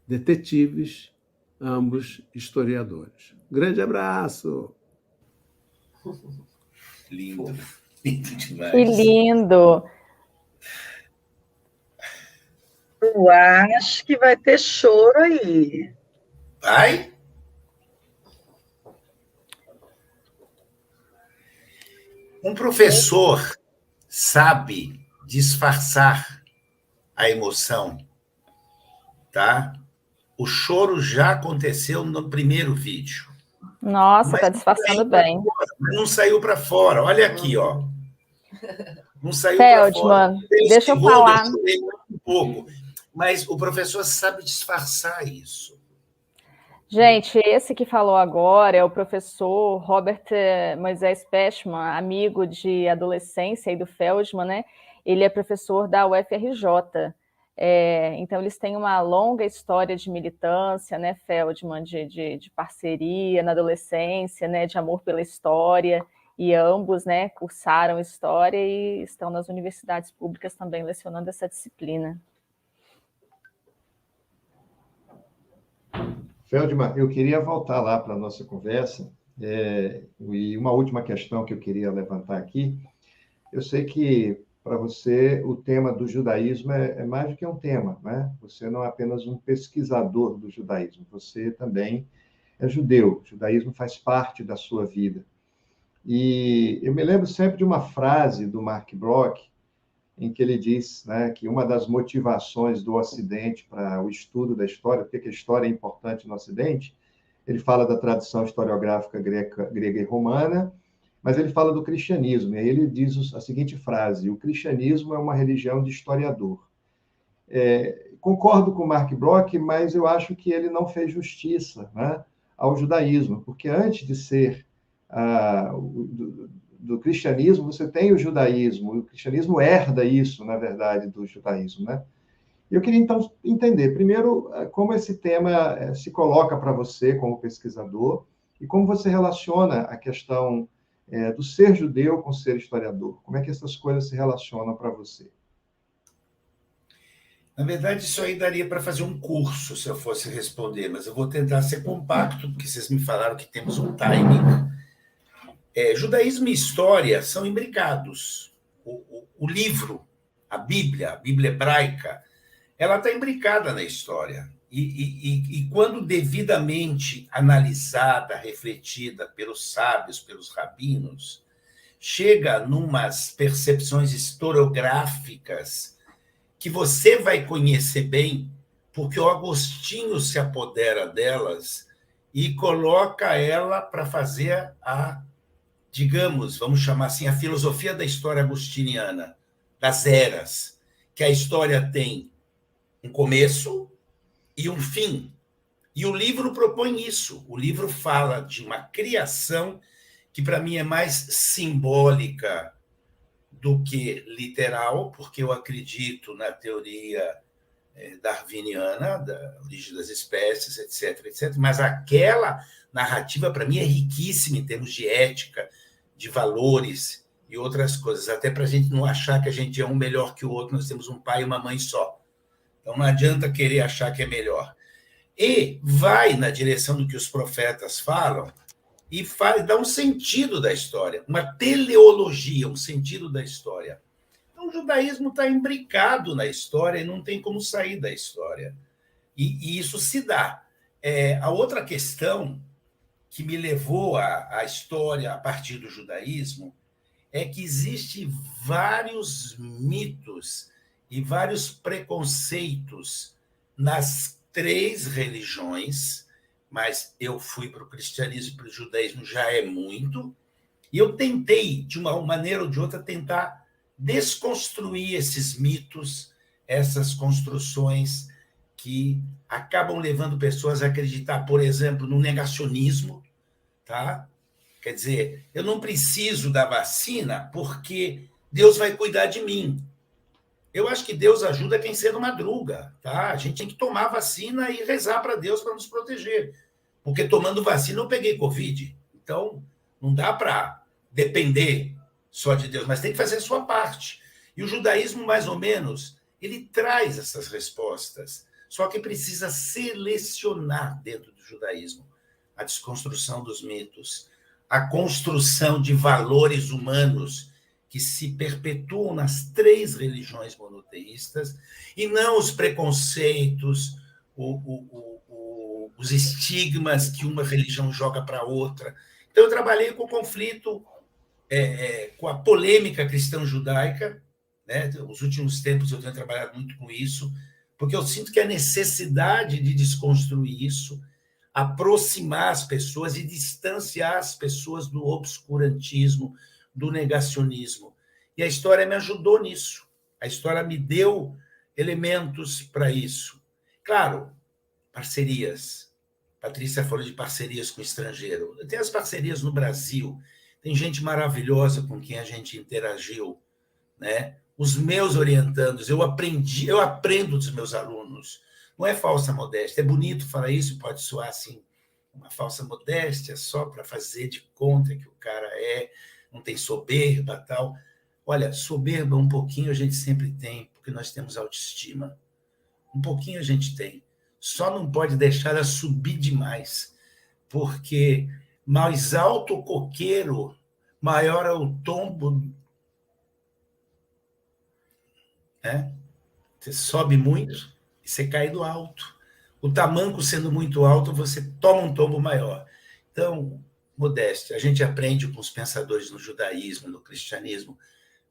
Detetives, ambos historiadores. Grande abraço! Lindo, lindo demais. Que lindo! Eu acho que vai ter choro aí. Vai? Um professor sabe disfarçar a emoção, tá? O choro já aconteceu no primeiro vídeo. Nossa, está disfarçando bem. Não saiu para fora. Olha aqui, ó. não saiu para fora. Feldman, deixa eu falar. Um pouco, mas o professor sabe disfarçar isso. Gente, esse que falou agora é o professor Robert Moisés Pechman, amigo de adolescência aí do Feldman, né? Ele é professor da UFRJ. Então, eles têm uma longa história de militância, né, Feldman, de parceria na adolescência, né, de amor pela história, e ambos, né, cursaram história e estão nas universidades públicas também lecionando essa disciplina. Feldman, eu queria voltar lá para a nossa conversa, e uma última questão que eu queria levantar aqui. Eu sei que, para você, o tema do judaísmo é mais do que um tema, né? Você não é apenas um pesquisador do judaísmo, você também é judeu. O judaísmo faz parte da sua vida. E eu me lembro sempre de uma frase do Mark Bloch, em que ele diz, né, que uma das motivações do Ocidente para o estudo da história, porque a história é importante no Ocidente, ele fala da tradição historiográfica grega e romana, mas ele fala do cristianismo, e aí ele diz a seguinte frase: o cristianismo é uma religião de historiador. Concordo com Mark Bloch, mas eu acho que ele não fez justiça, né, ao judaísmo, porque antes de ser do cristianismo, você tem o judaísmo, o cristianismo herda isso, na verdade, do judaísmo, né? Eu queria, então, entender, primeiro, como esse tema se coloca para você como pesquisador e como você relaciona a questão do ser judeu com ser historiador. Como é que essas coisas se relacionam para você? Na verdade, isso aí daria para fazer um curso, se eu fosse responder, mas eu vou tentar ser compacto, porque vocês me falaram que temos um timing. Judaísmo e história são imbricados. O livro, a Bíblia hebraica, ela está imbricada na história. E quando devidamente analisada, refletida pelos sábios, pelos rabinos, chega numas percepções historiográficas que você vai conhecer bem, porque o Agostinho se apodera delas e coloca ela para fazer digamos, vamos chamar assim, a filosofia da história agostiniana, das eras, que a história tem um começo e um fim. E o livro propõe isso. O livro fala de uma criação que, para mim, é mais simbólica do que literal, porque eu acredito na teoria darwiniana, da origem das espécies, etc., etc., mas aquela narrativa, para mim, é riquíssima em termos de ética, de valores e outras coisas, até para a gente não achar que a gente é um melhor que o outro, nós temos um pai e uma mãe só. Então, não adianta querer achar que é melhor. E vai na direção do que os profetas falam e dá um sentido da história, uma teleologia, um sentido da história. Então, o judaísmo está imbricado na história e não tem como sair da história. E isso se dá. A outra questão que me levou à história a partir do judaísmo é que existem vários mitos e vários preconceitos nas três religiões, mas eu fui para o cristianismo e para o judaísmo já é muito, e eu tentei, de uma maneira ou de outra, tentar desconstruir esses mitos, essas construções que acabam levando pessoas a acreditar, por exemplo, no negacionismo, tá? Quer dizer, eu não preciso da vacina porque Deus vai cuidar de mim. Eu acho que Deus ajuda quem cedo madruga, tá? A gente tem que tomar vacina e rezar para Deus para nos proteger. Porque tomando vacina eu peguei Covid. Então, não dá para depender só de Deus, mas tem que fazer a sua parte. E o judaísmo, mais ou menos, ele traz essas respostas, só que precisa selecionar dentro do judaísmo a desconstrução dos mitos, a construção de valores humanos que se perpetuam nas três religiões monoteístas, e não os preconceitos, os estigmas que uma religião joga para outra. Então, eu trabalhei com o conflito, com a polêmica cristã-judaica, né? Nos últimos tempos eu tenho trabalhado muito com isso, porque eu sinto que a necessidade de desconstruir isso, aproximar as pessoas e distanciar as pessoas do obscurantismo, do negacionismo. E a história me ajudou nisso. A história me deu elementos para isso. Claro, parcerias. Patrícia falou de parcerias com o estrangeiro. Tem as parcerias no Brasil. Tem gente maravilhosa com quem a gente interagiu, né? Os meus orientandos, eu aprendo dos meus alunos. Não é falsa modéstia. É bonito falar isso, pode soar assim, uma falsa modéstia só para fazer de conta que o cara não tem soberba, tal. Olha, soberba um pouquinho a gente sempre tem, porque nós temos autoestima. Um pouquinho a gente tem. Só não pode deixar ela subir demais, porque mais alto o coqueiro, maior é o tombo. Né? Você sobe muito e você cai do alto. O tamanco sendo muito alto, você toma um tombo maior. Então, modéstia, a gente aprende com os pensadores no judaísmo, no cristianismo,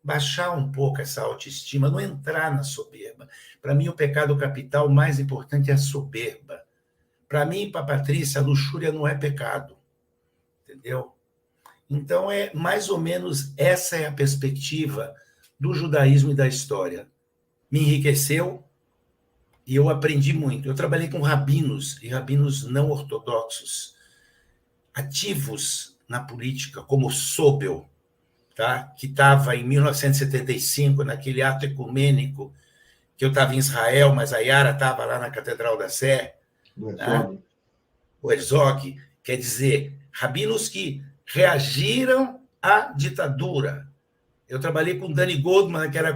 baixar um pouco essa autoestima, não entrar na soberba. Para mim, o pecado capital mais importante é a soberba. Para mim e para a Patrícia, a luxúria não é pecado. Entendeu? Então, mais ou menos essa é a perspectiva do judaísmo e da história. Me enriqueceu e eu aprendi muito. Eu trabalhei com rabinos, e rabinos não ortodoxos, ativos na política, como Sobel, tá? Que estava em 1975, naquele ato ecumênico, que eu estava em Israel, mas a Yara estava lá na Catedral da Sé. Né? O Herzog, quer dizer, rabinos que reagiram à ditadura. Eu trabalhei com Dani Goldman, que era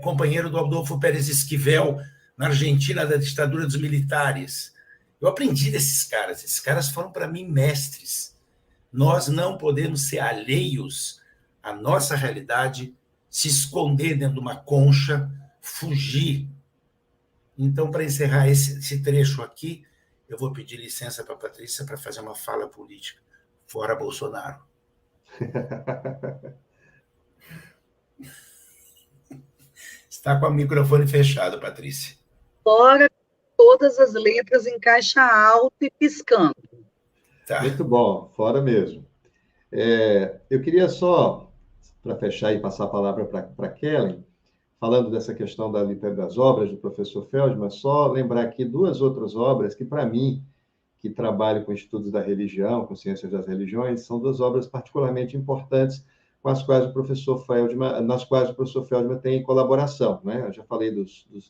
companheiro do Adolfo Pérez Esquivel, na Argentina, da ditadura dos militares. Eu aprendi desses caras. Esses caras foram, para mim, mestres. Nós não podemos ser alheios à nossa realidade, se esconder dentro de uma concha, fugir. Então, para encerrar esse trecho aqui, eu vou pedir licença para a Patrícia para fazer uma fala política. Fora Bolsonaro. Está com o microfone fechado, Patrícia. Fora todas as letras em caixa alta e piscando. Tá. Muito bom, fora mesmo. Eu queria só, para fechar e passar a palavra para Kellen, falando dessa questão das obras do professor Feldman, só lembrar aqui duas outras obras que, para mim, que trabalho com estudos da religião, com ciências das religiões, são duas obras particularmente importantes com as quais o professor Feldman tem colaboração. Né? Eu já falei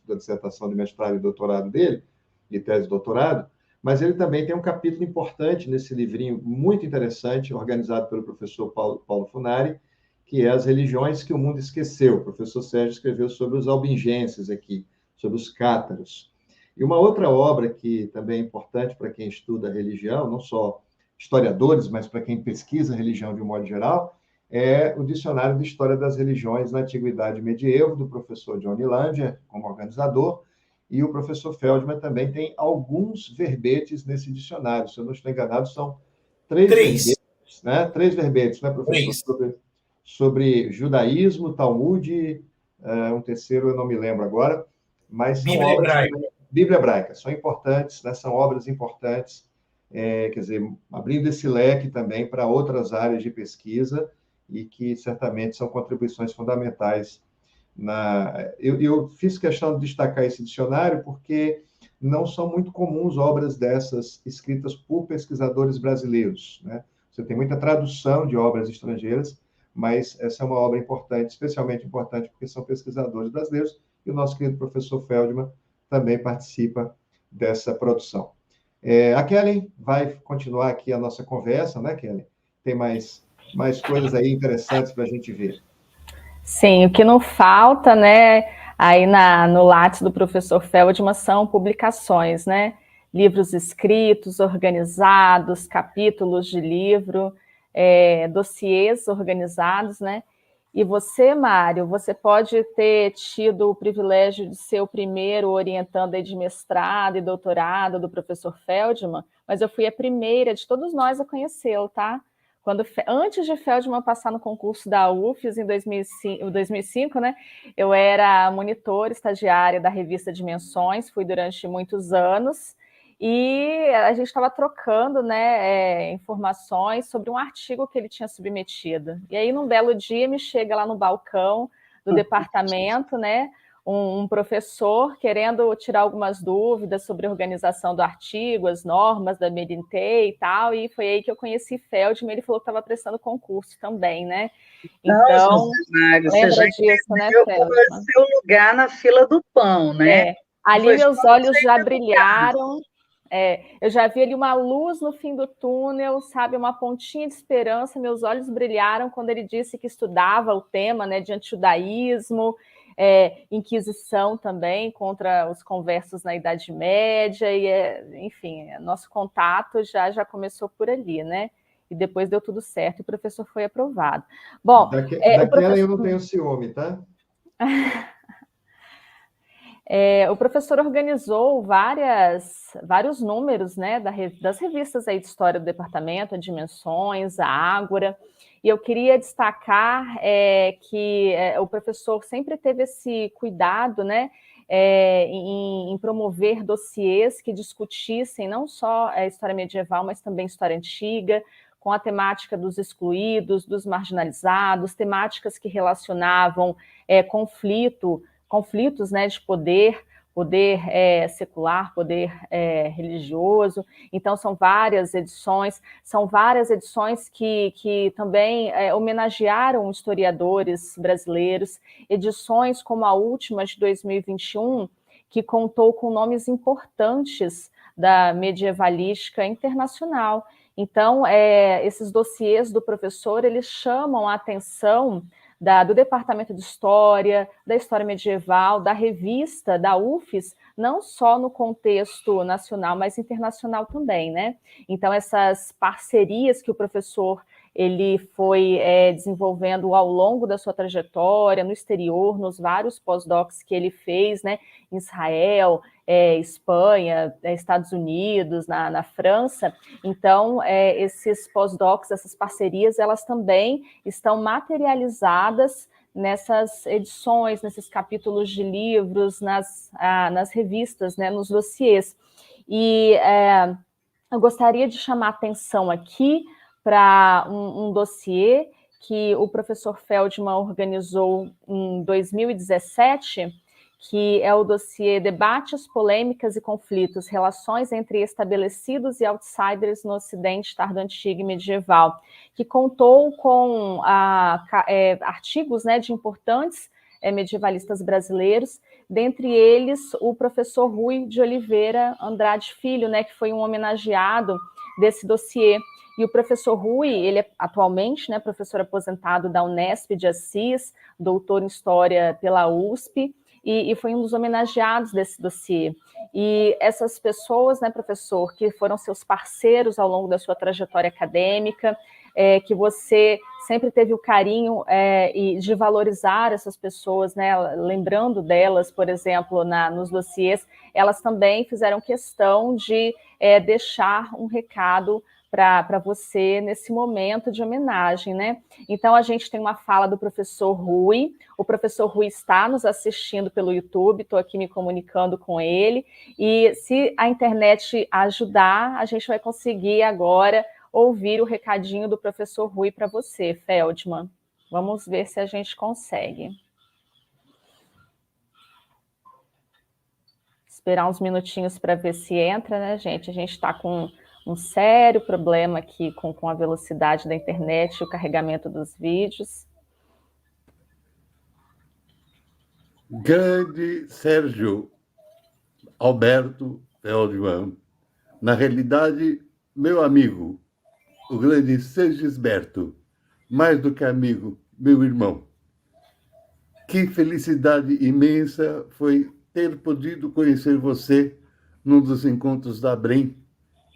da dissertação de mestrado e doutorado dele, de tese de doutorado, mas ele também tem um capítulo importante nesse livrinho muito interessante, organizado pelo professor Paulo Funari, que é As Religiões que o Mundo Esqueceu. O professor Sérgio escreveu sobre os albigenses aqui, sobre os cátaros. E uma outra obra que também é importante para quem estuda religião, não só historiadores, mas para quem pesquisa religião de um modo geral, é o Dicionário de História das Religiões na Antiguidade Medieval, do professor Johnny Langer, como organizador, e o professor Feldman também tem alguns verbetes nesse dicionário. Se eu não estou enganado, são três verbetes, né? 3 verbetes, né, professor? Sobre judaísmo, Talmud, um terceiro eu não me lembro agora, mas são Bíblia Hebraica. Bíblia Hebraica, são importantes, né? São obras importantes, quer dizer, abrindo esse leque também para outras áreas de pesquisa e que certamente são contribuições fundamentais. Eu fiz questão de destacar esse dicionário porque não são muito comuns obras dessas escritas por pesquisadores brasileiros. Né? Você tem muita tradução de obras estrangeiras, mas essa é uma obra importante, especialmente importante porque são pesquisadores brasileiros, e o nosso querido professor Feldman também participa dessa produção. A Kellen vai continuar aqui a nossa conversa, né, Kellen? Tem mais coisas aí interessantes para a gente ver. Sim, o que não falta, né, aí no Lattes do professor Feldman são publicações, né? Livros escritos, organizados, capítulos de livro, dossiês organizados, né? E você, Mário, você pode ter tido o privilégio de ser o primeiro orientando aí de mestrado e doutorado do professor Feldman, mas eu fui a primeira de todos nós a conhecê-lo, tá? Antes de Feldman passar no concurso da UFES em 2005, né, eu era monitora estagiária da revista Dimensões, fui durante muitos anos, e a gente estava trocando, né, informações sobre um artigo que ele tinha submetido. E aí, num belo dia, me chega lá no balcão do departamento, né, um professor querendo tirar algumas dúvidas sobre a organização do artigo, as normas da MEDINTE e tal, e foi aí que eu conheci Feldman, ele falou que estava prestando concurso também, né? Então, Mário, lembra disso, né, Feldman? O seu lugar na fila do pão, né? Ali meus olhos já brilharam. Eu já vi ali uma luz no fim do túnel, sabe, uma pontinha de esperança. Meus olhos brilharam quando ele disse que estudava o tema, né, de antijudaísmo, Inquisição também contra os conversos na Idade Média, e enfim, nosso contato já começou por ali, né? E depois deu tudo certo e o professor foi aprovado. Bom, daquela eu não tenho ciúme, tá? O professor organizou vários números, né, das revistas aí de história do departamento, a Dimensões, a Ágora, e eu queria destacar que o professor sempre teve esse cuidado, né, em promover dossiês que discutissem não só a história medieval, mas também história antiga, com a temática dos excluídos, dos marginalizados, temáticas que relacionavam conflitos, né, de poder secular, poder religioso. Então, são várias edições que também homenagearam historiadores brasileiros, edições como a última de 2021, que contou com nomes importantes da medievalística internacional. Então, esses dossiês do professor, eles chamam a atenção do Departamento de História, da História Medieval, da revista, da UFES, não só no contexto nacional, mas internacional também, né? Então, essas parcerias que o professor ele foi desenvolvendo ao longo da sua trajetória, no exterior, nos vários pós-docs que ele fez, né? Em Israel, Espanha, Estados Unidos, na França. Então, esses pós-docs, essas parcerias, elas também estão materializadas nessas edições, nesses capítulos de livros, nas revistas, né, nos dossiês. E eu gostaria de chamar a atenção aqui para um dossiê que o professor Feldman organizou em 2017, que é o dossiê Debates, Polêmicas e Conflitos, Relações entre Estabelecidos e Outsiders no Ocidente Tardo-Antigo e Medieval, que contou com artigos, né, de importantes medievalistas brasileiros, dentre eles o professor Rui de Oliveira Andrade Filho, né, que foi um homenageado desse dossiê. E o professor Rui, ele é atualmente, né, professor aposentado da Unesp de Assis, doutor em História pela USP, e foi um dos homenageados desse dossiê. E essas pessoas, né, professor, que foram seus parceiros ao longo da sua trajetória acadêmica, que você sempre teve o carinho de valorizar essas pessoas, né, lembrando delas, por exemplo, nos dossiês, elas também fizeram questão de deixar um recado para você nesse momento de homenagem, né? Então, a gente tem uma fala do professor Rui. O professor Rui está nos assistindo pelo YouTube, estou aqui me comunicando com ele, e se a internet ajudar, a gente vai conseguir agora ouvir o recadinho do professor Rui para você, Feldman. Vamos ver se a gente consegue. Esperar uns minutinhos para ver se entra, né, gente? A gente está com um sério problema aqui com a velocidade da internet e o carregamento dos vídeos. Grande Sérgio Alberto Feldman, na realidade, meu amigo, o grande Segisberto, mais do que amigo, meu irmão. Que felicidade imensa foi ter podido conhecer você num dos encontros da Abrem,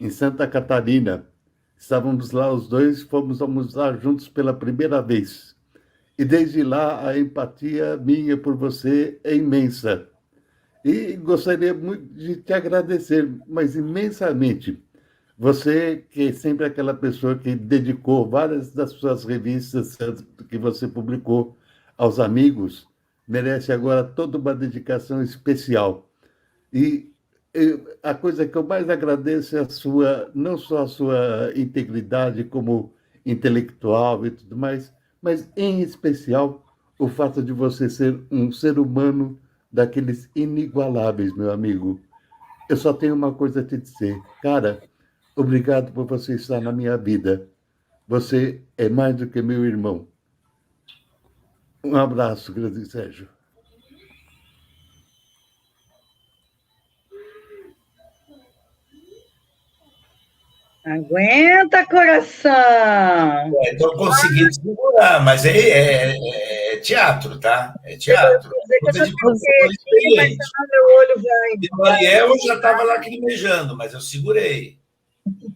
em Santa Catarina. Estávamos lá os dois, fomos almoçar juntos pela primeira vez. E desde lá a empatia minha por você é imensa. E gostaria muito de te agradecer, mas imensamente. Você, que é sempre aquela pessoa que dedicou várias das suas revistas que você publicou aos amigos, merece agora toda uma dedicação especial. E a coisa que eu mais agradeço é não só a sua integridade como intelectual e tudo mais, mas, em especial, o fato de você ser um ser humano daqueles inigualáveis, meu amigo. Eu só tenho uma coisa a te dizer. Cara, obrigado por você estar na minha vida. Você é mais do que meu irmão. Um abraço, grande Sérgio. Aguenta, coração! Estou conseguindo segurar, mas é teatro, tá? É teatro. Dizer que eu já De fiquei professor aqui, mas experiente. meu olho vai E Mariel já estava lacrimejando, mas eu segurei.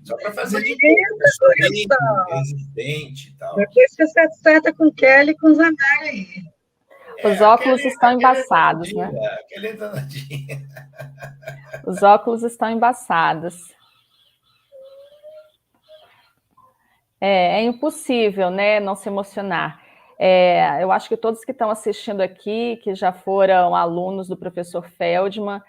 Só para fazer de conta, resistente e tal. Depois você acerta com Kelly e com Zanara aí. Os óculos estão embaçados, né? Aquele danadinho. Os óculos estão embaçados. É impossível, né, não se emocionar. Eu acho que todos que estão assistindo aqui, que já foram alunos do professor Feldman,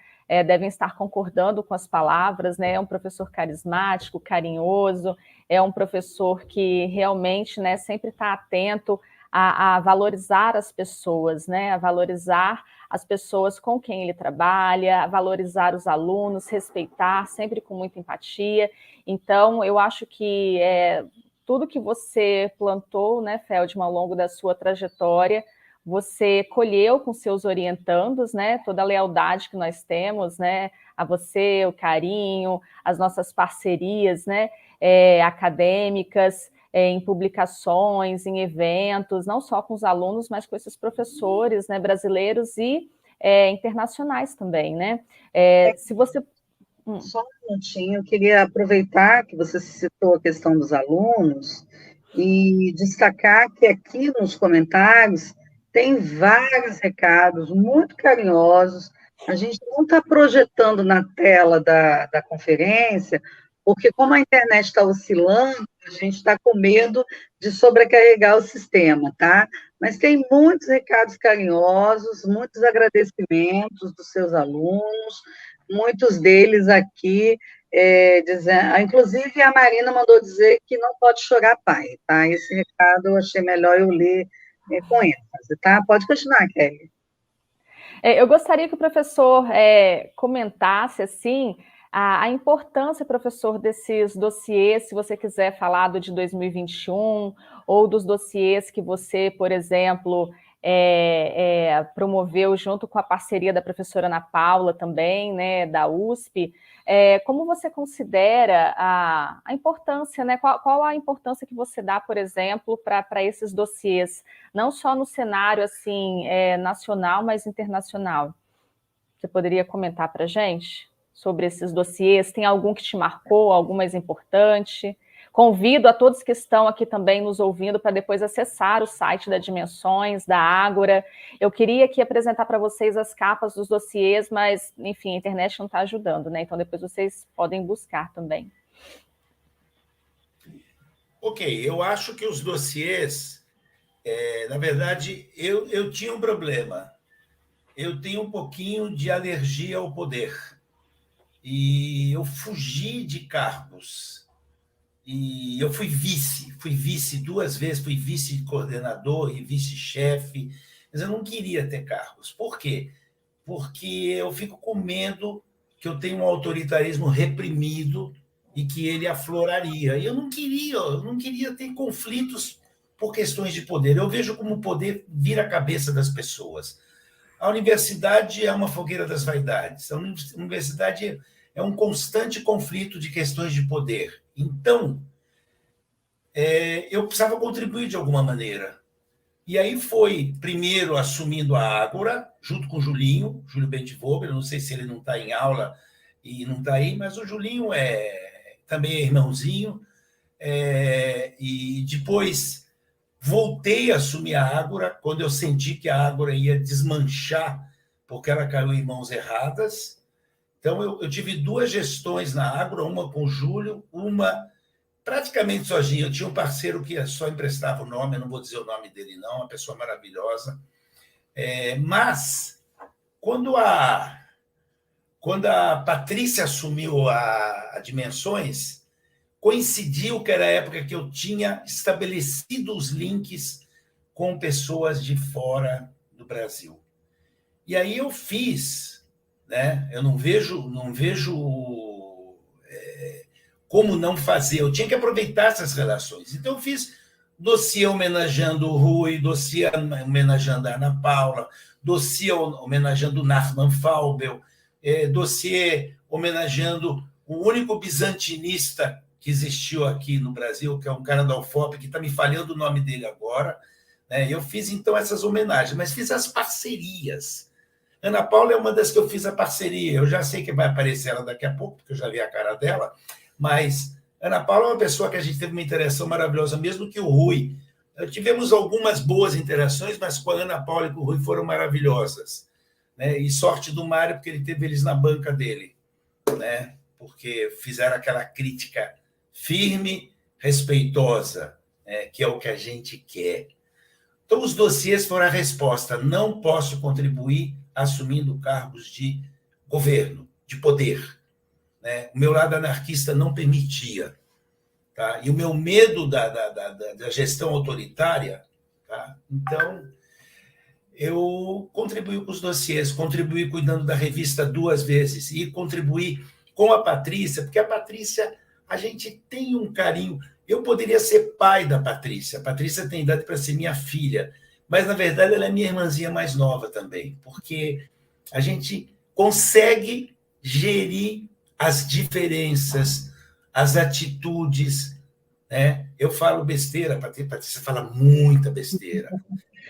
devem estar concordando com as palavras, né? É um professor carismático, carinhoso, é um professor que realmente, né, sempre está atento a valorizar as pessoas, né? A valorizar as pessoas com quem ele trabalha, a valorizar os alunos, respeitar, sempre com muita empatia. Então, eu acho que tudo que você plantou, né, Feldman, ao longo da sua trajetória, você colheu com seus orientandos, né, toda a lealdade que nós temos, né, a você, o carinho, as nossas parcerias, né, acadêmicas, em publicações, em eventos, não só com os alunos, mas com esses professores, né, brasileiros e internacionais também, né. Se você... Só um minutinho, eu queria aproveitar que você citou a questão dos alunos e destacar que aqui nos comentários tem vários recados muito carinhosos. A gente não está projetando na tela da conferência, porque como a internet está oscilando, a gente está com medo de sobrecarregar o sistema, tá? Mas tem muitos recados carinhosos, muitos agradecimentos dos seus alunos, muitos deles aqui dizendo, inclusive a Marina mandou dizer que não pode chorar pai, tá? Esse recado eu achei melhor eu ler com ênfase, tá? Pode continuar, Kelly. Eu gostaria que o professor comentasse, assim, a importância, professor, desses dossiês, se você quiser falar do de 2021, ou dos dossiês que você, por exemplo, promoveu junto com a parceria da professora Ana Paula também, né, da USP. Como você considera a importância, né? Qual a importância que você dá, por exemplo, para esses dossiês, não só no cenário assim nacional, mas internacional? Você poderia comentar para a gente sobre esses dossiês? Tem algum que te marcou, algum mais importante? Convido a todos que estão aqui também nos ouvindo para depois acessar o site da Dimensões, da Ágora. Eu queria aqui apresentar para vocês as capas dos dossiês, mas, enfim, a internet não está ajudando, né? Então, depois vocês podem buscar também. Ok, eu acho que os dossiês, na verdade, eu tinha um problema. Eu tenho um pouquinho de alergia ao poder. E eu fugi de cargos. E eu fui vice 2 vezes, fui vice-coordenador e vice-chefe, mas eu não queria ter cargos. Por quê? Porque eu fico com medo que eu tenha um autoritarismo reprimido e que ele afloraria. E eu não queria ter conflitos por questões de poder. Eu vejo como o poder vira a cabeça das pessoas. A universidade é uma fogueira das vaidades. A universidade é um constante conflito de questões de poder. Então, eu precisava contribuir de alguma maneira. E aí foi, primeiro, assumindo a Ágora, junto com o Júlio Bentivoglio, não sei se ele não está em aula e não está aí, mas o Julinho também é irmãozinho. E depois voltei a assumir a Ágora, quando eu senti que a Ágora ia desmanchar, porque ela caiu em mãos erradas. Então, eu tive 2 gestões na Ágora, uma com o Júlio, uma praticamente sozinho. Eu tinha um parceiro que só emprestava o nome, eu não vou dizer o nome dele, não, uma pessoa maravilhosa. Mas, quando quando a Patrícia assumiu a Dimensões, coincidiu que era a época que eu tinha estabelecido os links com pessoas de fora do Brasil. E aí eu fiz, né? Eu não vejo como não fazer. Eu tinha que aproveitar essas relações. Então eu fiz dossiê homenageando o Rui, dossiê homenageando a Ana Paula, dossiê homenageando o Nachman Faubel, dossiê homenageando o único bizantinista que existiu aqui no Brasil, que é um cara da UFOP, que está me falhando o nome dele agora. Né? Eu fiz, então, essas homenagens, mas fiz as parcerias. Ana Paula é uma das que eu fiz a parceria. Eu já sei que vai aparecer ela daqui a pouco, porque eu já vi a cara dela, mas Ana Paula é uma pessoa que a gente teve uma interação maravilhosa, mesmo que o Rui. Tivemos algumas boas interações, mas com a Ana Paula e com o Rui foram maravilhosas. Né? E sorte do Mário, porque ele teve eles na banca dele, né? Porque fizeram aquela crítica firme, respeitosa, né? Que é o que a gente quer. Então, os dossiês foram a resposta. Não posso contribuir assumindo cargos de governo, de poder. Né? O meu lado anarquista não permitia. Tá? E o meu medo da gestão autoritária. Tá? Então, eu contribuí com os dossiês, contribuí cuidando da revista 2 vezes e contribuí com a Patrícia, porque a Patrícia, a gente tem um carinho. Eu poderia ser pai da Patrícia. A Patrícia tem idade para ser minha filha, mas, na verdade, ela é minha irmãzinha mais nova também, porque a gente consegue gerir as diferenças, as atitudes. Né? Eu falo besteira, a Patrícia fala muita besteira,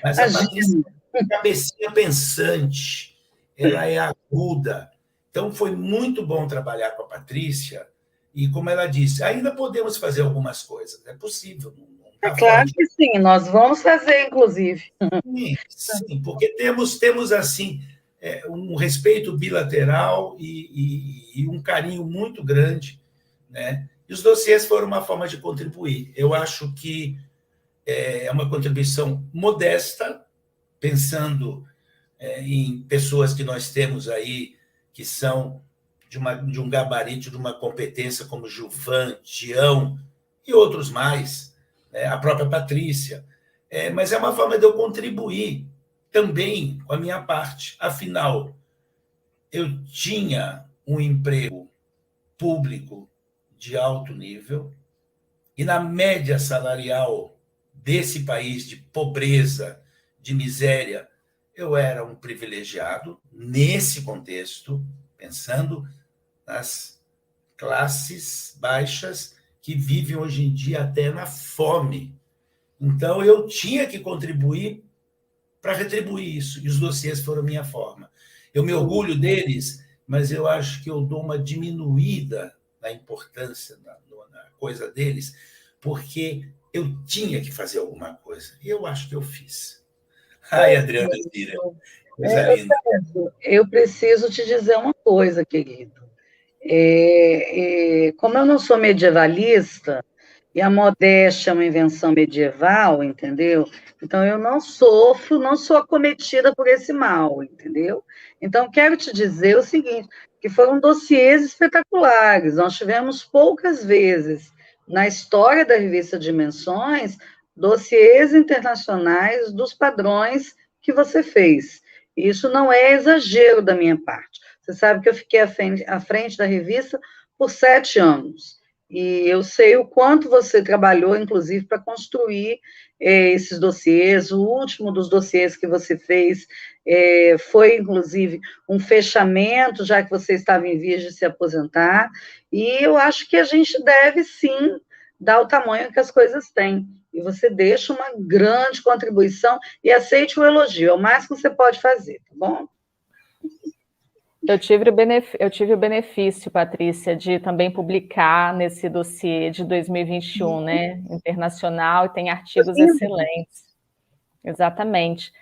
mas a Patrícia é uma cabecinha pensante, ela é aguda. Então, foi muito bom trabalhar com a Patrícia, e, como ela disse, ainda podemos fazer algumas coisas, é possível. É claro que sim, nós vamos fazer, inclusive. Sim, porque temos assim, um respeito bilateral e um carinho muito grande, né? E os dossiês foram uma forma de contribuir. Eu acho que é uma contribuição modesta, pensando em pessoas que nós temos aí, que são de um gabarito, de uma competência como Gilvan, Tião e outros mais, né? A própria Patrícia. Mas é uma forma de eu contribuir também com a minha parte. Afinal, eu tinha um emprego público de alto nível, e na média salarial desse país de pobreza, de miséria, eu era um privilegiado nesse contexto, pensando nas classes baixas que vivem hoje em dia até na fome. Então, eu tinha que contribuir para retribuir isso, e os dossiês foram a minha forma. Eu me orgulho deles, mas eu acho que eu dou uma diminuída na importância na coisa deles, porque eu tinha que fazer alguma coisa, e eu acho que eu fiz. Ai, Adriana Zira, coisa linda. Eu preciso te dizer uma coisa, querido. Como eu não sou medievalista, e a modéstia é uma invenção medieval, entendeu? Então, eu não sofro, não sou acometida por esse mal, entendeu? Então, quero te dizer o seguinte, que foram dossiês espetaculares. Nós tivemos poucas vezes, na história da revista Dimensões, dossiês internacionais dos padrões que você fez. Isso não é exagero da minha parte. Você sabe que eu fiquei à frente da revista por 7 anos. E eu sei o quanto você trabalhou, inclusive, para construir esses dossiês. O último dos dossiês que você fez foi, inclusive, um fechamento, já que você estava em vias de se aposentar. E eu acho que a gente deve, sim, dar o tamanho que as coisas têm. E você deixa uma grande contribuição e aceite o elogio. É o máximo que você pode fazer, tá bom? Eu tive o benefício, Patrícia, de também publicar nesse dossiê de 2021, né, internacional, e tem artigos excelentes. Exatamente.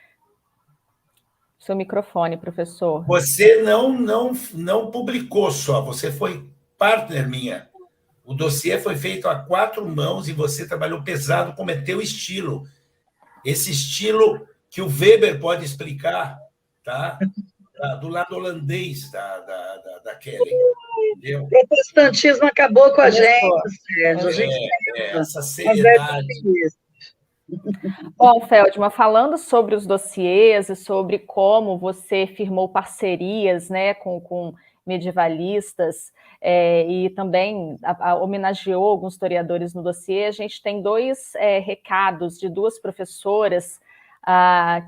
Seu microfone, professor. Você não publicou só, você foi partner minha. O dossiê foi feito a 4 mãos e você trabalhou pesado com o teu estilo. Esse estilo que o Weber pode explicar, tá? do lado holandês da Kellen. Entendeu? O protestantismo acabou com a gente, Sérgio. A gente essa seriedade. Bom, Feldman, falando sobre os dossiês e sobre como você firmou parcerias, né, com medievalistas e também homenageou alguns historiadores no dossiê, a gente tem dois recados de duas professoras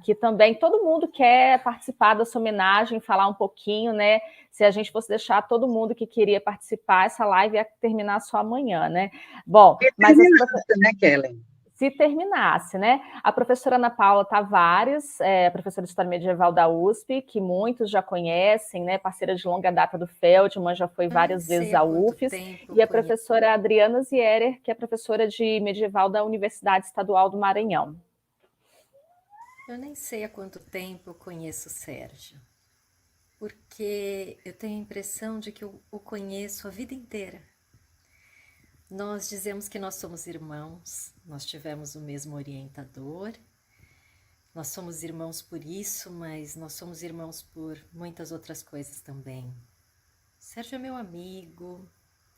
que também todo mundo quer participar dessa homenagem, falar um pouquinho, né? Se a gente fosse deixar todo mundo que queria participar, essa live ia terminar só amanhã, né? Bom, mas né, Kellen? Se terminasse, né? A professora Ana Paula Tavares, professora de História Medieval da USP, que muitos já conhecem, né? Parceira de longa data do Feldman, já foi várias vezes à UFES, e a professora Adriana Zierer, que é professora de Medieval da Universidade Estadual do Maranhão. Eu nem sei há quanto tempo eu conheço o Sérgio, porque eu tenho a impressão de que eu o conheço a vida inteira. Nós dizemos que nós somos irmãos, nós tivemos o mesmo orientador, nós somos irmãos por isso, mas nós somos irmãos por muitas outras coisas também. O Sérgio é meu amigo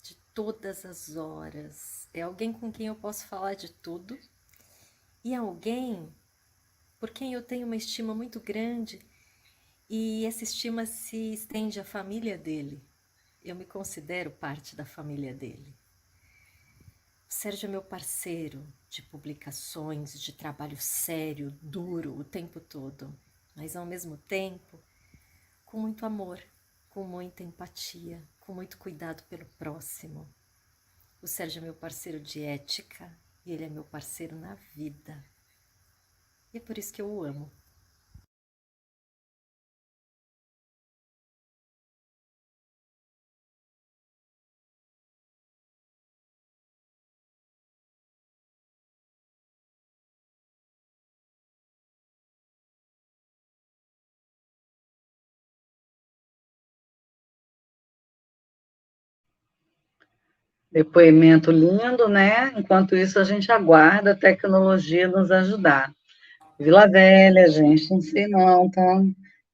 de todas as horas, é alguém com quem eu posso falar de tudo e alguém por quem eu tenho uma estima muito grande, e essa estima se estende à família dele. Eu me considero parte da família dele. O Sérgio é meu parceiro de publicações, de trabalho sério, duro, o tempo todo, mas ao mesmo tempo com muito amor, com muita empatia, com muito cuidado pelo próximo. O Sérgio é meu parceiro de ética e ele é meu parceiro na vida. E é por isso que eu o amo. Depoimento lindo, né? Enquanto isso, a gente aguarda a tecnologia nos ajudar. Vila Velha, gente, não sei não, tá?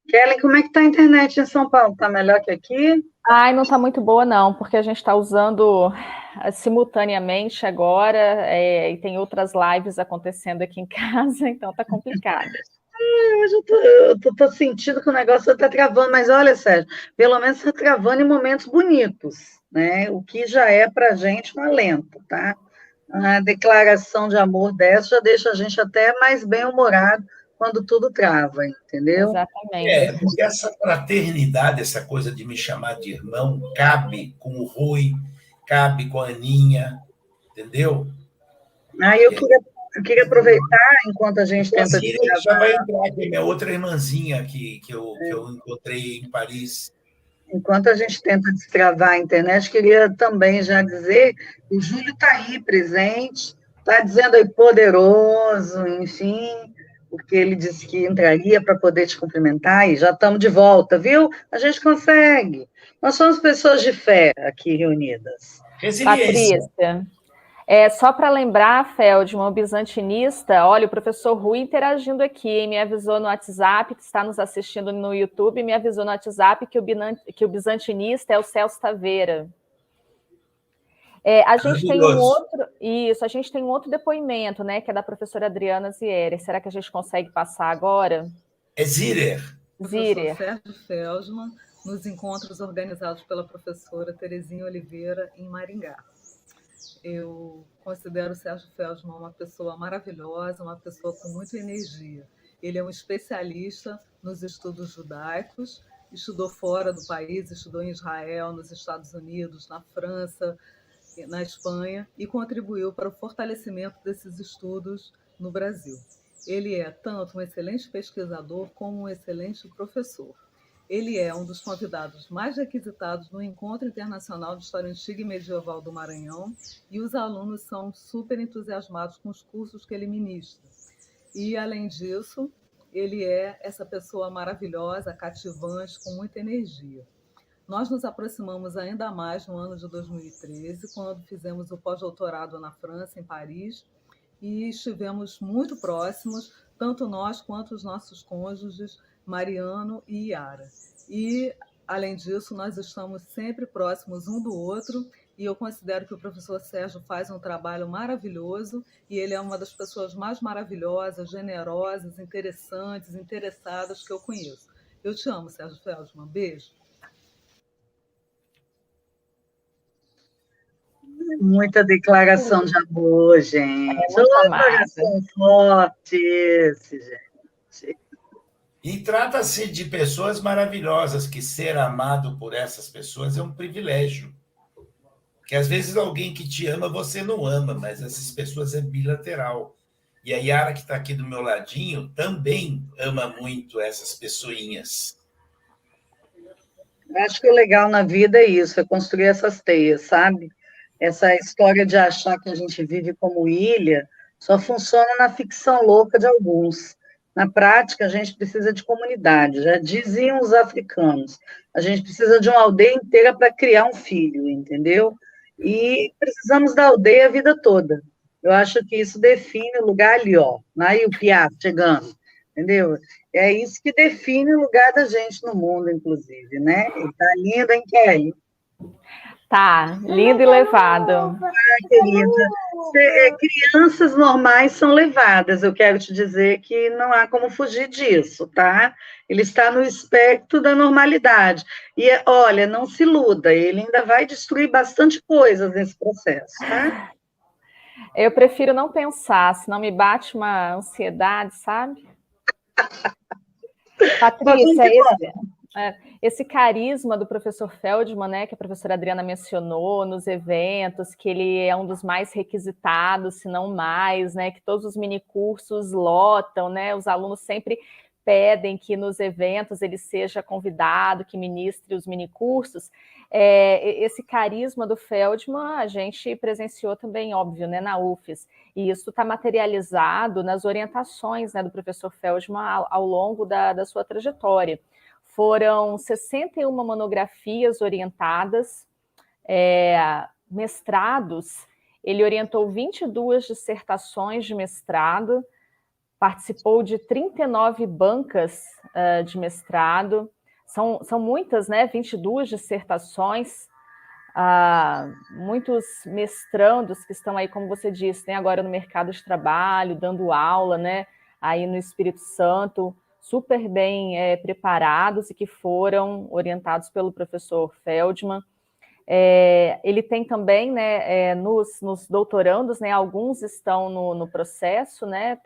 Kellen, como é que tá a internet em São Paulo? Tá melhor que aqui? Ai, não tá muito boa não, porque a gente está usando simultaneamente agora e tem outras lives acontecendo aqui em casa, então tá complicado. Eu tô sentindo que o negócio está travando, mas olha, Sérgio, pelo menos está travando em momentos bonitos, né? O que já é para a gente um alento, tá? A declaração de amor dessa já deixa a gente até mais bem-humorado quando tudo trava, entendeu? Exatamente. Porque essa fraternidade, essa coisa de me chamar de irmão, cabe com o Rui, cabe com a Aninha, entendeu? Eu queria aproveitar, enquanto a gente tenta... Já vai entrar, que é minha outra irmãzinha que eu encontrei em Paris. Enquanto a gente tenta destravar a internet, queria também já dizer que o Júlio está aí, presente, está dizendo aí poderoso, enfim, porque ele disse que entraria para poder te cumprimentar, e já estamos de volta, viu? A gente consegue. Nós somos pessoas de fé aqui reunidas. Resiliência. Patrícia. Só para lembrar, Feldman, o bizantinista, olha, o professor Rui interagindo aqui, me avisou no WhatsApp, que está nos assistindo no YouTube, me avisou no WhatsApp que o bizantinista é o Celso Taveira. A gente tem a gente tem um outro depoimento, né, que é da professora Adriana Zierer. Será que a gente consegue passar agora? É Zierer. Professor Sérgio Feldman, nos encontros organizados pela professora Terezinha Oliveira, em Maringá. Eu considero o Sérgio Feldman uma pessoa maravilhosa, uma pessoa com muita energia. Ele é um especialista nos estudos judaicos, estudou fora do país, estudou em Israel, nos Estados Unidos, na França, na Espanha, e contribuiu para o fortalecimento desses estudos no Brasil. Ele é tanto um excelente pesquisador como um excelente professor. Ele é um dos convidados mais requisitados no Encontro Internacional de História Antiga e Medieval do Maranhão, e os alunos são super entusiasmados com os cursos que ele ministra. E, além disso, ele é essa pessoa maravilhosa, cativante, com muita energia. Nós nos aproximamos ainda mais no ano de 2013, quando fizemos o pós-doutorado na França, em Paris, e estivemos muito próximos, tanto nós quanto os nossos cônjuges, Mariano e Yara. E, além disso, nós estamos sempre próximos um do outro, e eu considero que o professor Sérgio faz um trabalho maravilhoso, e ele é uma das pessoas mais maravilhosas, generosas, interessantes, interessadas que eu conheço. Eu te amo, Sérgio Feldman. Beijo. Muita declaração de amor, gente. Muito Ô, amada. coração forte esse, gente. E trata-se de pessoas maravilhosas, que ser amado por essas pessoas é um privilégio. Porque às vezes alguém que te ama, você não ama, mas essas pessoas é bilateral. E a Yara, que está aqui do meu ladinho, também ama muito essas pessoinhas. Eu acho que o legal na vida é isso, é construir essas teias, sabe? Essa história de achar que a gente vive como ilha só funciona na ficção louca de alguns. Na prática, a gente precisa de comunidade, já diziam os africanos. A gente precisa de uma aldeia inteira para criar um filho, entendeu? E precisamos da aldeia a vida toda. Eu acho que isso define o lugar ali, ó, na Iupiá, chegando, entendeu? É isso que define o lugar da gente no mundo, inclusive, né? E tá lindo, hein, Kelly? Tá, lindo e levado. Querida, crianças normais são levadas, eu quero te dizer que não há como fugir disso, tá? Ele está no espectro da normalidade. E, olha, não se iluda, ele ainda vai destruir bastante coisas nesse processo, tá? Eu prefiro não pensar, senão me bate uma ansiedade, sabe? Patrícia, esse carisma do professor Feldman, né, que a professora Adriana mencionou nos eventos, que ele é um dos mais requisitados, se não mais, né, que todos os minicursos lotam, né, os alunos sempre pedem que nos eventos ele seja convidado, que ministre os minicursos. Esse carisma do Feldman a gente presenciou também, óbvio, né, na UFES, e isso está materializado nas orientações, né, do professor Feldman ao longo da sua trajetória. Foram 61 monografias orientadas, mestrados, ele orientou 22 dissertações de mestrado, participou de 39 bancas de mestrado, são muitas, né? 22 dissertações, muitos mestrandos que estão aí, como você disse, né, agora no mercado de trabalho, dando aula, né, aí no Espírito Santo, super bem preparados e que foram orientados pelo professor Feldman. Ele tem também, né, nos doutorandos, né, alguns estão no processo, né,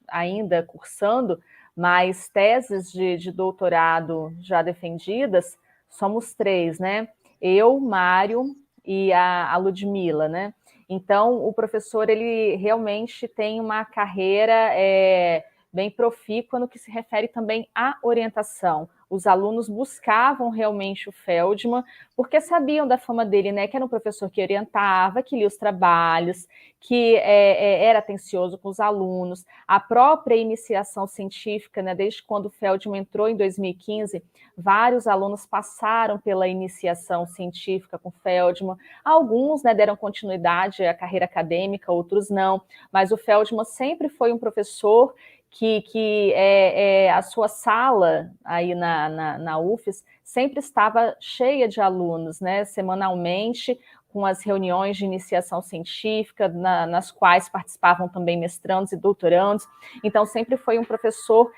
ainda cursando, mas teses de doutorado já defendidas, somos 3, né? Eu, Mário e a Ludmila, né? Então, o professor, ele realmente tem uma carreira bem profícua no que se refere também à orientação. Os alunos buscavam realmente o Feldman, porque sabiam da fama dele, né? Que era um professor que orientava, que lia os trabalhos, que era atencioso com os alunos. A própria iniciação científica, né? Desde quando o Feldman entrou em 2015, vários alunos passaram pela iniciação científica com o Feldman. Alguns, né, deram continuidade à carreira acadêmica, outros não. Mas o Feldman sempre foi um professor que a sua sala aí na UFES sempre estava cheia de alunos, né, semanalmente, com as reuniões de iniciação científica, nas quais participavam também mestrandos e doutorandos. Então, sempre foi um professor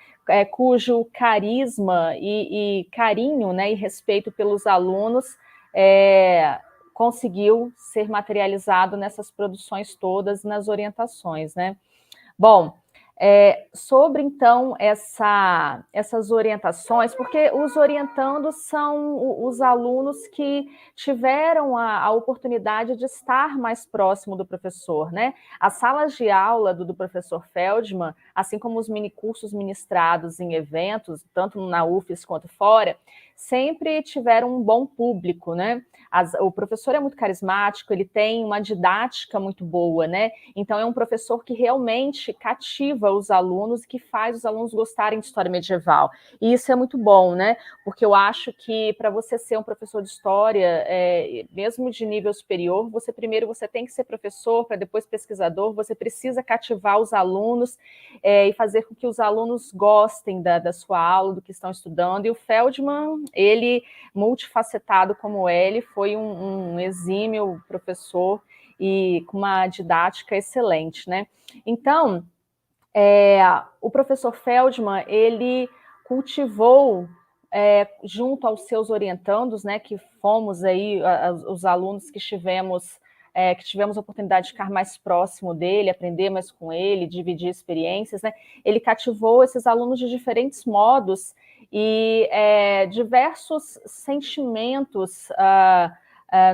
cujo carisma e carinho, né, e respeito pelos alunos conseguiu ser materializado nessas produções todas, nas orientações, né. Bom, sobre, então, essas orientações, porque os orientandos são os alunos que tiveram a oportunidade de estar mais próximo do professor, né? As salas de aula do professor Feldman, assim como os minicursos ministrados em eventos, tanto na UFES quanto fora, sempre tiveram um bom público, né? O professor é muito carismático, ele tem uma didática muito boa, né? Então é um professor que realmente cativa os alunos e que faz os alunos gostarem de história medieval. E isso é muito bom, né? Porque eu acho que para você ser um professor de história, mesmo de nível superior, primeiro você tem que ser professor, para depois pesquisador, você precisa cativar os alunos e fazer com que os alunos gostem da sua aula, do que estão estudando. E o Feldman, ele, multifacetado como ele, foi um exímio professor e com uma didática excelente, né? Então, o professor Feldman, ele cultivou, junto aos seus orientandos, né, que fomos aí, os alunos que tivemos a oportunidade de ficar mais próximo dele, aprender mais com ele, dividir experiências, né? Ele cativou esses alunos de diferentes modos e diversos sentimentos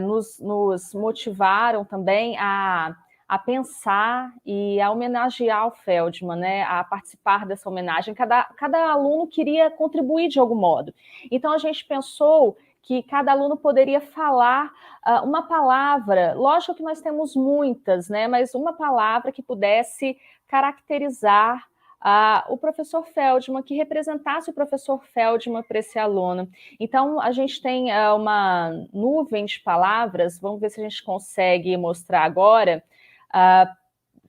nos motivaram também a pensar e a homenagear o Feldman, né, a participar dessa homenagem. Cada aluno queria contribuir de algum modo. Então, a gente pensou que cada aluno poderia falar uma palavra, lógico que nós temos muitas, né, mas uma palavra que pudesse caracterizar o professor Feldman, que representasse o professor Feldman para esse aluno. Então, a gente tem uma nuvem de palavras, vamos ver se a gente consegue mostrar agora,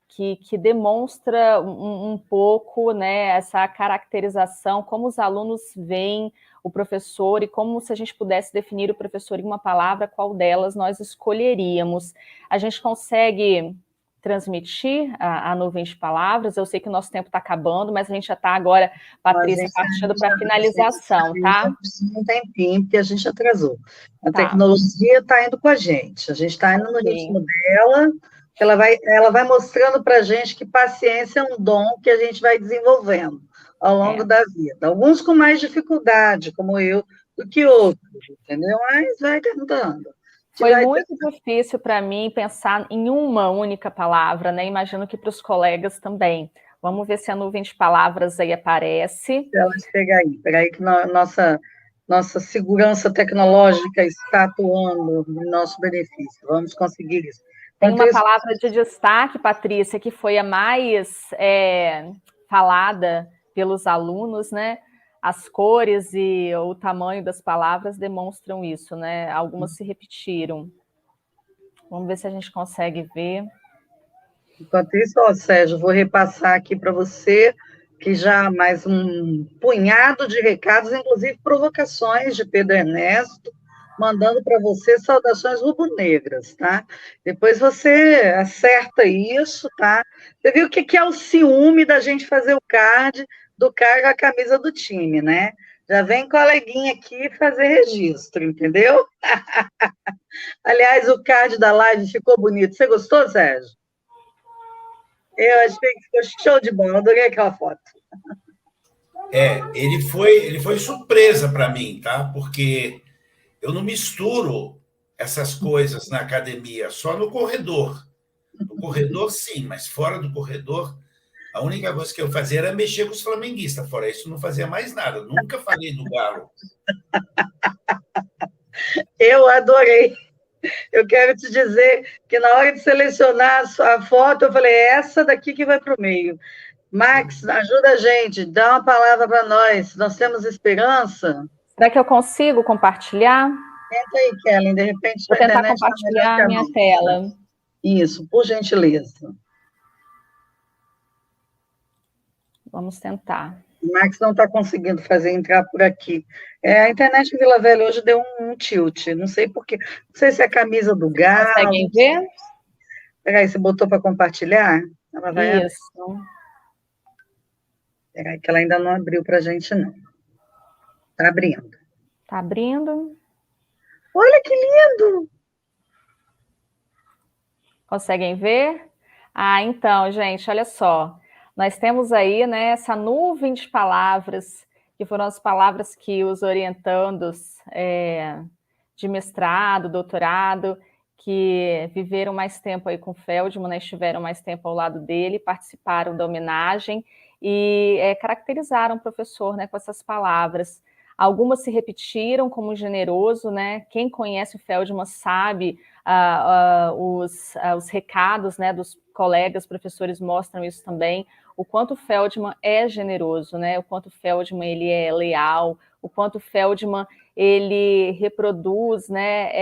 que demonstra um pouco, né, essa caracterização, como os alunos veem o professor e como, se a gente pudesse definir o professor em uma palavra, qual delas nós escolheríamos. A gente consegue transmitir a nuvem de palavras. Eu sei que o nosso tempo está acabando, mas a gente já está agora, Patrícia, partindo para a finalização, tá? Um tempinho, porque a gente atrasou. A tecnologia está indo com a gente está indo no ritmo dela, ela vai mostrando para a gente que paciência é um dom que a gente vai desenvolvendo ao longo da vida. Alguns com mais dificuldade, como eu, do que outros, entendeu? Mas vai tentando. Foi muito difícil para mim pensar em uma única palavra, né? Imagino que para os colegas também. Vamos ver se a nuvem de palavras aí aparece. Ela chega aí, peraí que nossa segurança tecnológica está atuando em nosso benefício. Vamos conseguir isso. Tem uma palavra de destaque, Patrícia, que foi a mais falada pelos alunos, né? As cores e o tamanho das palavras demonstram isso, né? Algumas se repetiram. Vamos ver se a gente consegue ver. Enquanto isso, Sérgio, vou repassar aqui para você, que já mais um punhado de recados, inclusive provocações de Pedro Ernesto, mandando para você saudações rubro-negras, tá? Depois você acerta isso, tá? Você viu o que é o ciúme da gente fazer o card do cara com a camisa do time, né? Já vem coleguinha aqui fazer registro, entendeu? Aliás, o card da live ficou bonito. Você gostou, Sérgio? Eu achei que ficou show de bola, adorei aquela foto. Ele foi surpresa para mim, tá? Porque eu não misturo essas coisas na academia, só no corredor. No corredor, sim, mas fora do corredor, a única coisa que eu fazia era mexer com os flamenguistas. Fora isso, não fazia mais nada. Nunca falei do Galo. Eu adorei. Eu quero te dizer que na hora de selecionar a foto, eu falei, essa daqui que vai para o meio. Max, ajuda a gente, dá uma palavra para nós. Nós temos esperança? Será que eu consigo compartilhar? Tenta aí, Kellen, de repente... Vou tentar compartilhar a minha tela. Isso, por gentileza. Vamos tentar. O Max não está conseguindo fazer entrar por aqui. A internet em Vila Velha hoje deu um tilt, não sei porquê. Não sei se é a camisa do Galo. Conseguem ver? Peraí, você botou para compartilhar? Ela vai Isso. Peraí, que ela ainda não abriu para a gente, não. Está abrindo. Está abrindo. Olha que lindo! Conseguem ver? Então, gente, olha só. Nós temos aí, né, essa nuvem de palavras, que foram as palavras que os orientandos de mestrado, doutorado, que viveram mais tempo aí com o Feldman, né, estiveram mais tempo ao lado dele, participaram da homenagem e caracterizaram o professor, né, com essas palavras. Algumas se repetiram, como generoso, né? Quem conhece o Feldman sabe, os recados, né, dos colegas, professores mostram isso também, o quanto o Feldman é generoso, né? O quanto o Feldman ele é leal, o quanto o Feldman ele reproduz, né,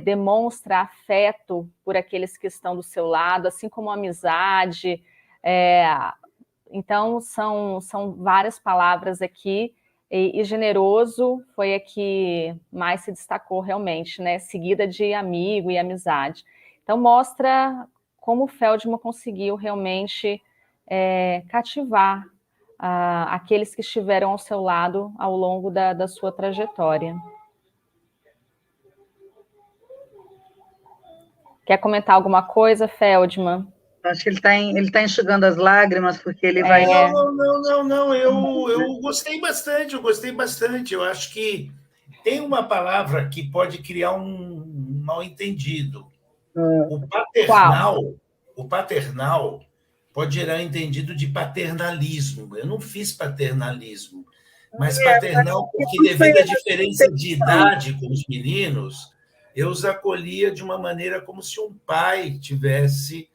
demonstra afeto por aqueles que estão do seu lado, assim como amizade. Então, são várias palavras aqui, e generoso foi a que mais se destacou realmente, né? Seguida de amigo e amizade. Então, mostra como o Feldman conseguiu realmente cativar aqueles que estiveram ao seu lado ao longo da sua trajetória. Quer comentar alguma coisa, Feldman? Acho que ele tá enxugando as lágrimas, porque ele vai... Não, eu gostei bastante, eu acho que tem uma palavra que pode criar um mal-entendido. O paternal pode gerar entendido de paternalismo. Eu não fiz paternalismo, mas paternal porque, devido à diferença de idade com os meninos, eu os acolhia de uma maneira como se um pai tivesse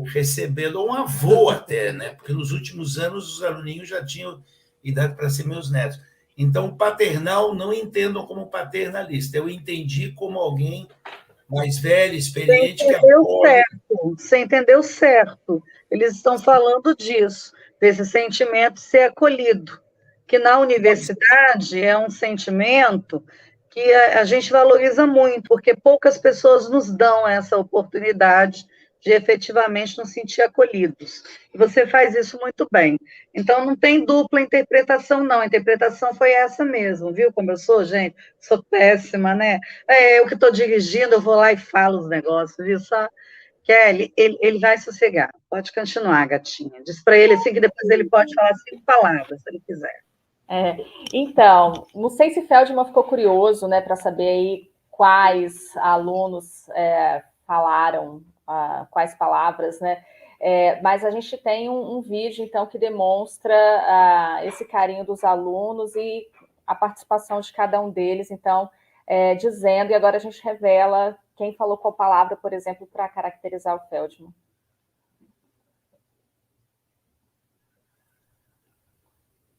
recebendo, ou um avô até, né? Porque nos últimos anos os aluninhos já tinham idade para ser meus netos. Então, paternal não entendam como paternalista, eu entendi como alguém mais velho, experiente, que acolhe. Você entendeu certo. Eles estão falando disso, desse sentimento de ser acolhido, que na universidade é um sentimento que a gente valoriza muito, porque poucas pessoas nos dão essa oportunidade de efetivamente nos sentir acolhidos. E você faz isso muito bem. Então, não tem dupla interpretação, não. A interpretação foi essa mesmo, viu como eu sou, gente? Sou péssima, né? Eu que estou dirigindo, eu vou lá e falo os negócios, viu? Só, Kelly, ele vai sossegar. Pode continuar, gatinha. Diz para ele assim que depois ele pode falar 5 palavras, se ele quiser. Então, não sei se Feldman ficou curioso, né, para saber aí quais alunos falaram quais palavras, né? Mas a gente tem um vídeo, então, que demonstra esse carinho dos alunos e a participação de cada um deles, então, dizendo, e agora a gente revela quem falou qual palavra, por exemplo, para caracterizar o Feldman.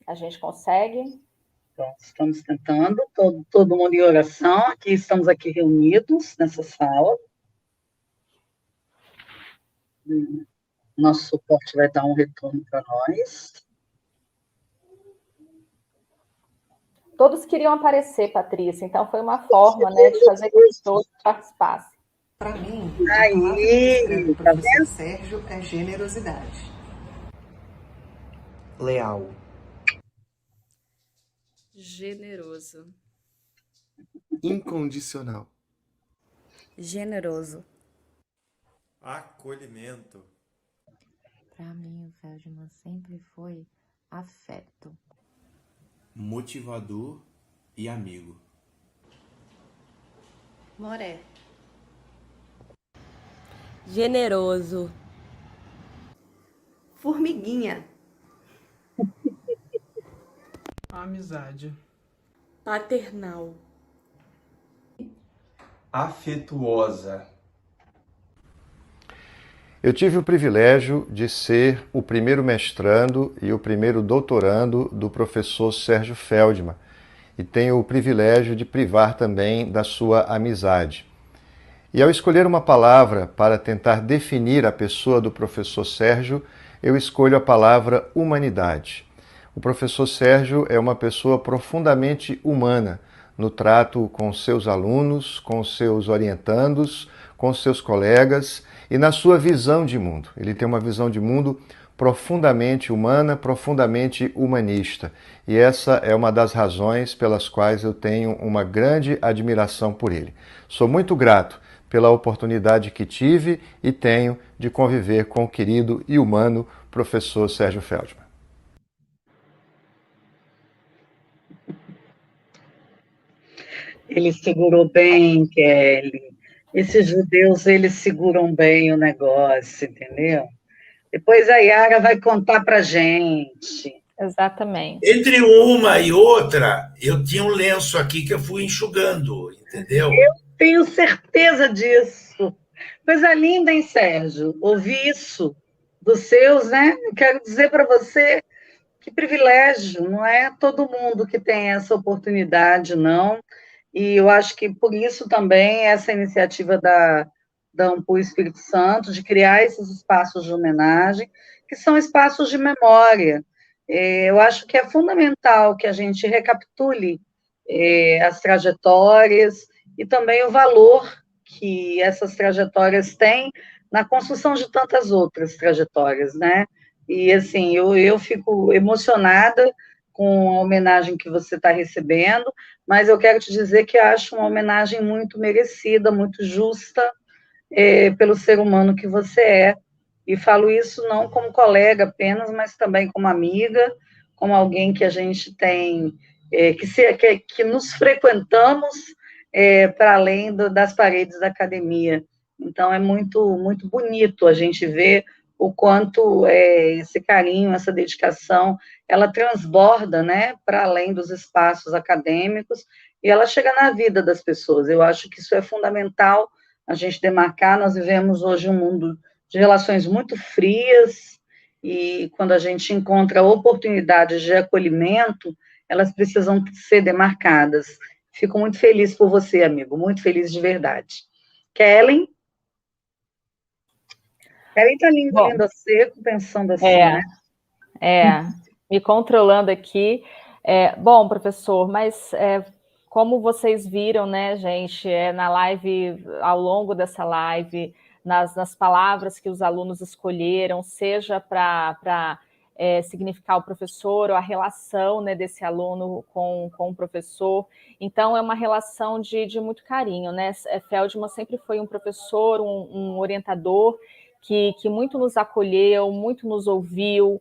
A gente consegue? Então, estamos tentando, todo mundo em oração, estamos aqui reunidos nessa sala. Nosso suporte vai dar um retorno para nós. Todos queriam aparecer, Patrícia, então foi uma forma, né, de fazer com que todos participassem. Para mim, o professor Sérgio é generosidade. Leal. Generoso. Incondicional. Generoso. Acolhimento. Para mim, o Feldman sempre foi afeto. Motivador e amigo. Moré. Generoso. Formiguinha. Amizade. Paternal. Afetuosa. Eu tive o privilégio de ser o primeiro mestrando e o primeiro doutorando do professor Sérgio Feldman, e tenho o privilégio de privar também da sua amizade. E ao escolher uma palavra para tentar definir a pessoa do professor Sérgio, eu escolho a palavra humanidade. O professor Sérgio é uma pessoa profundamente humana no trato com seus alunos, com seus orientandos, com seus colegas e na sua visão de mundo. Ele tem uma visão de mundo profundamente humana, profundamente humanista. E essa é uma das razões pelas quais eu tenho uma grande admiração por ele. Sou muito grato pela oportunidade que tive e tenho de conviver com o querido e humano professor Sérgio Feldman. Ele segurou bem, Kelly. Esses judeus, eles seguram bem o negócio, entendeu? Depois a Yara vai contar para gente. Exatamente. Entre uma e outra, eu tinha um lenço aqui que eu fui enxugando, entendeu? Eu tenho certeza disso. Coisa linda, hein, Sérgio? Ouvir isso dos seus, né? Eu quero dizer para você que privilégio, não é todo mundo que tem essa oportunidade, não. E eu acho que por isso também essa iniciativa da Ampul Espírito Santo, de criar esses espaços de homenagem, que são espaços de memória. Eu acho que é fundamental que a gente recapitule as trajetórias e também o valor que essas trajetórias têm na construção de tantas outras trajetórias, né? E, assim, eu fico emocionada com a homenagem que você está recebendo, mas eu quero te dizer que acho uma homenagem muito merecida, muito justa, pelo ser humano que você é. E falo isso não como colega apenas, mas também como amiga, como alguém que a gente tem, que nos frequentamos para além das paredes da academia. Então, é muito, muito bonito a gente ver o quanto esse carinho, essa dedicação, ela transborda, né, para além dos espaços acadêmicos, e ela chega na vida das pessoas. Eu acho que isso é fundamental a gente demarcar. Nós vivemos hoje um mundo de relações muito frias, e quando a gente encontra oportunidades de acolhimento, elas precisam ser demarcadas. Fico muito feliz por você, amigo, muito feliz de verdade. Kellen? Kellen está lindo, seco, pensando assim, né? Me controlando aqui. Bom, professor, mas como vocês viram, né, gente, na live, ao longo dessa live, nas palavras que os alunos escolheram, seja para significar o professor ou a relação, né, desse aluno com o professor. Então, é uma relação de muito carinho, né? Feldman sempre foi um professor, um orientador que muito nos acolheu, muito nos ouviu,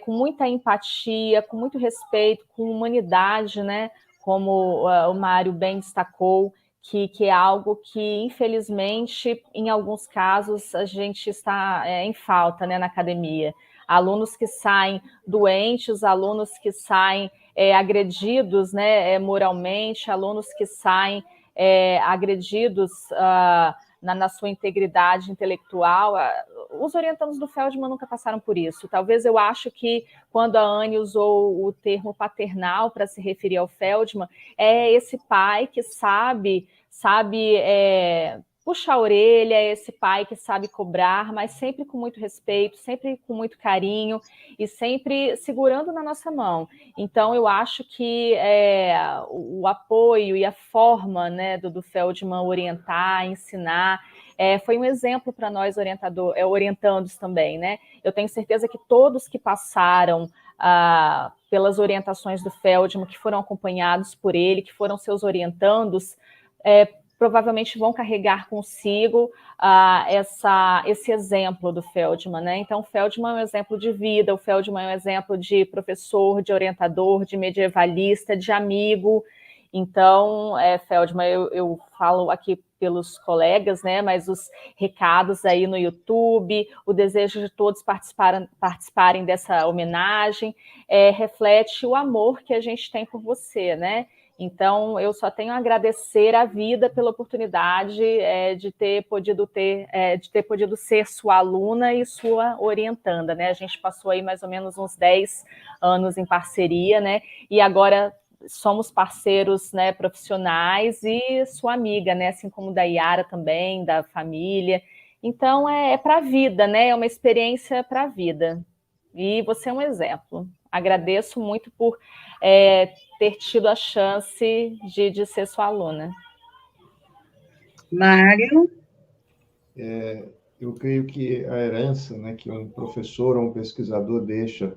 com muita empatia, com muito respeito, com humanidade, né? Como o Mário bem destacou, que é algo que, infelizmente, em alguns casos, a gente está em falta, né, na academia. Alunos que saem doentes, alunos que saem agredidos, né, moralmente, alunos que saem agredidos na sua integridade intelectual. Os orientandos do Feldman nunca passaram por isso. Talvez eu acho que quando a Anne usou o termo paternal para se referir ao Feldman, é esse pai que sabe puxar a orelha, é esse pai que sabe cobrar, mas sempre com muito respeito, sempre com muito carinho e sempre segurando na nossa mão. Então, eu acho que o apoio e a forma, né, do Feldman orientar, ensinar, foi um exemplo para nós orientandos também, né? Eu tenho certeza que todos que passaram pelas orientações do Feldman, que foram acompanhados por ele, que foram seus orientandos, provavelmente vão carregar consigo esse exemplo do Feldman, né? Então, o Feldman é um exemplo de vida, o Feldman é um exemplo de professor, de orientador, de medievalista, de amigo. Então, Feldman, eu falo aqui pelos colegas, né? Mas os recados aí no YouTube, o desejo de todos participarem dessa homenagem, reflete o amor que a gente tem por você, né? Então, eu só tenho a agradecer à vida pela oportunidade de ter podido ser sua aluna e sua orientanda, né? A gente passou aí mais ou menos uns 10 anos em parceria, né? E agora somos parceiros, né, profissionais e sua amiga, né? Assim como da Yara também, da família. Então, é para a vida, né? É uma experiência para a vida. E você é um exemplo. Agradeço muito por ter tido a chance de ser sua aluna. Mário? Eu creio que a herança, né, que um professor ou um pesquisador deixa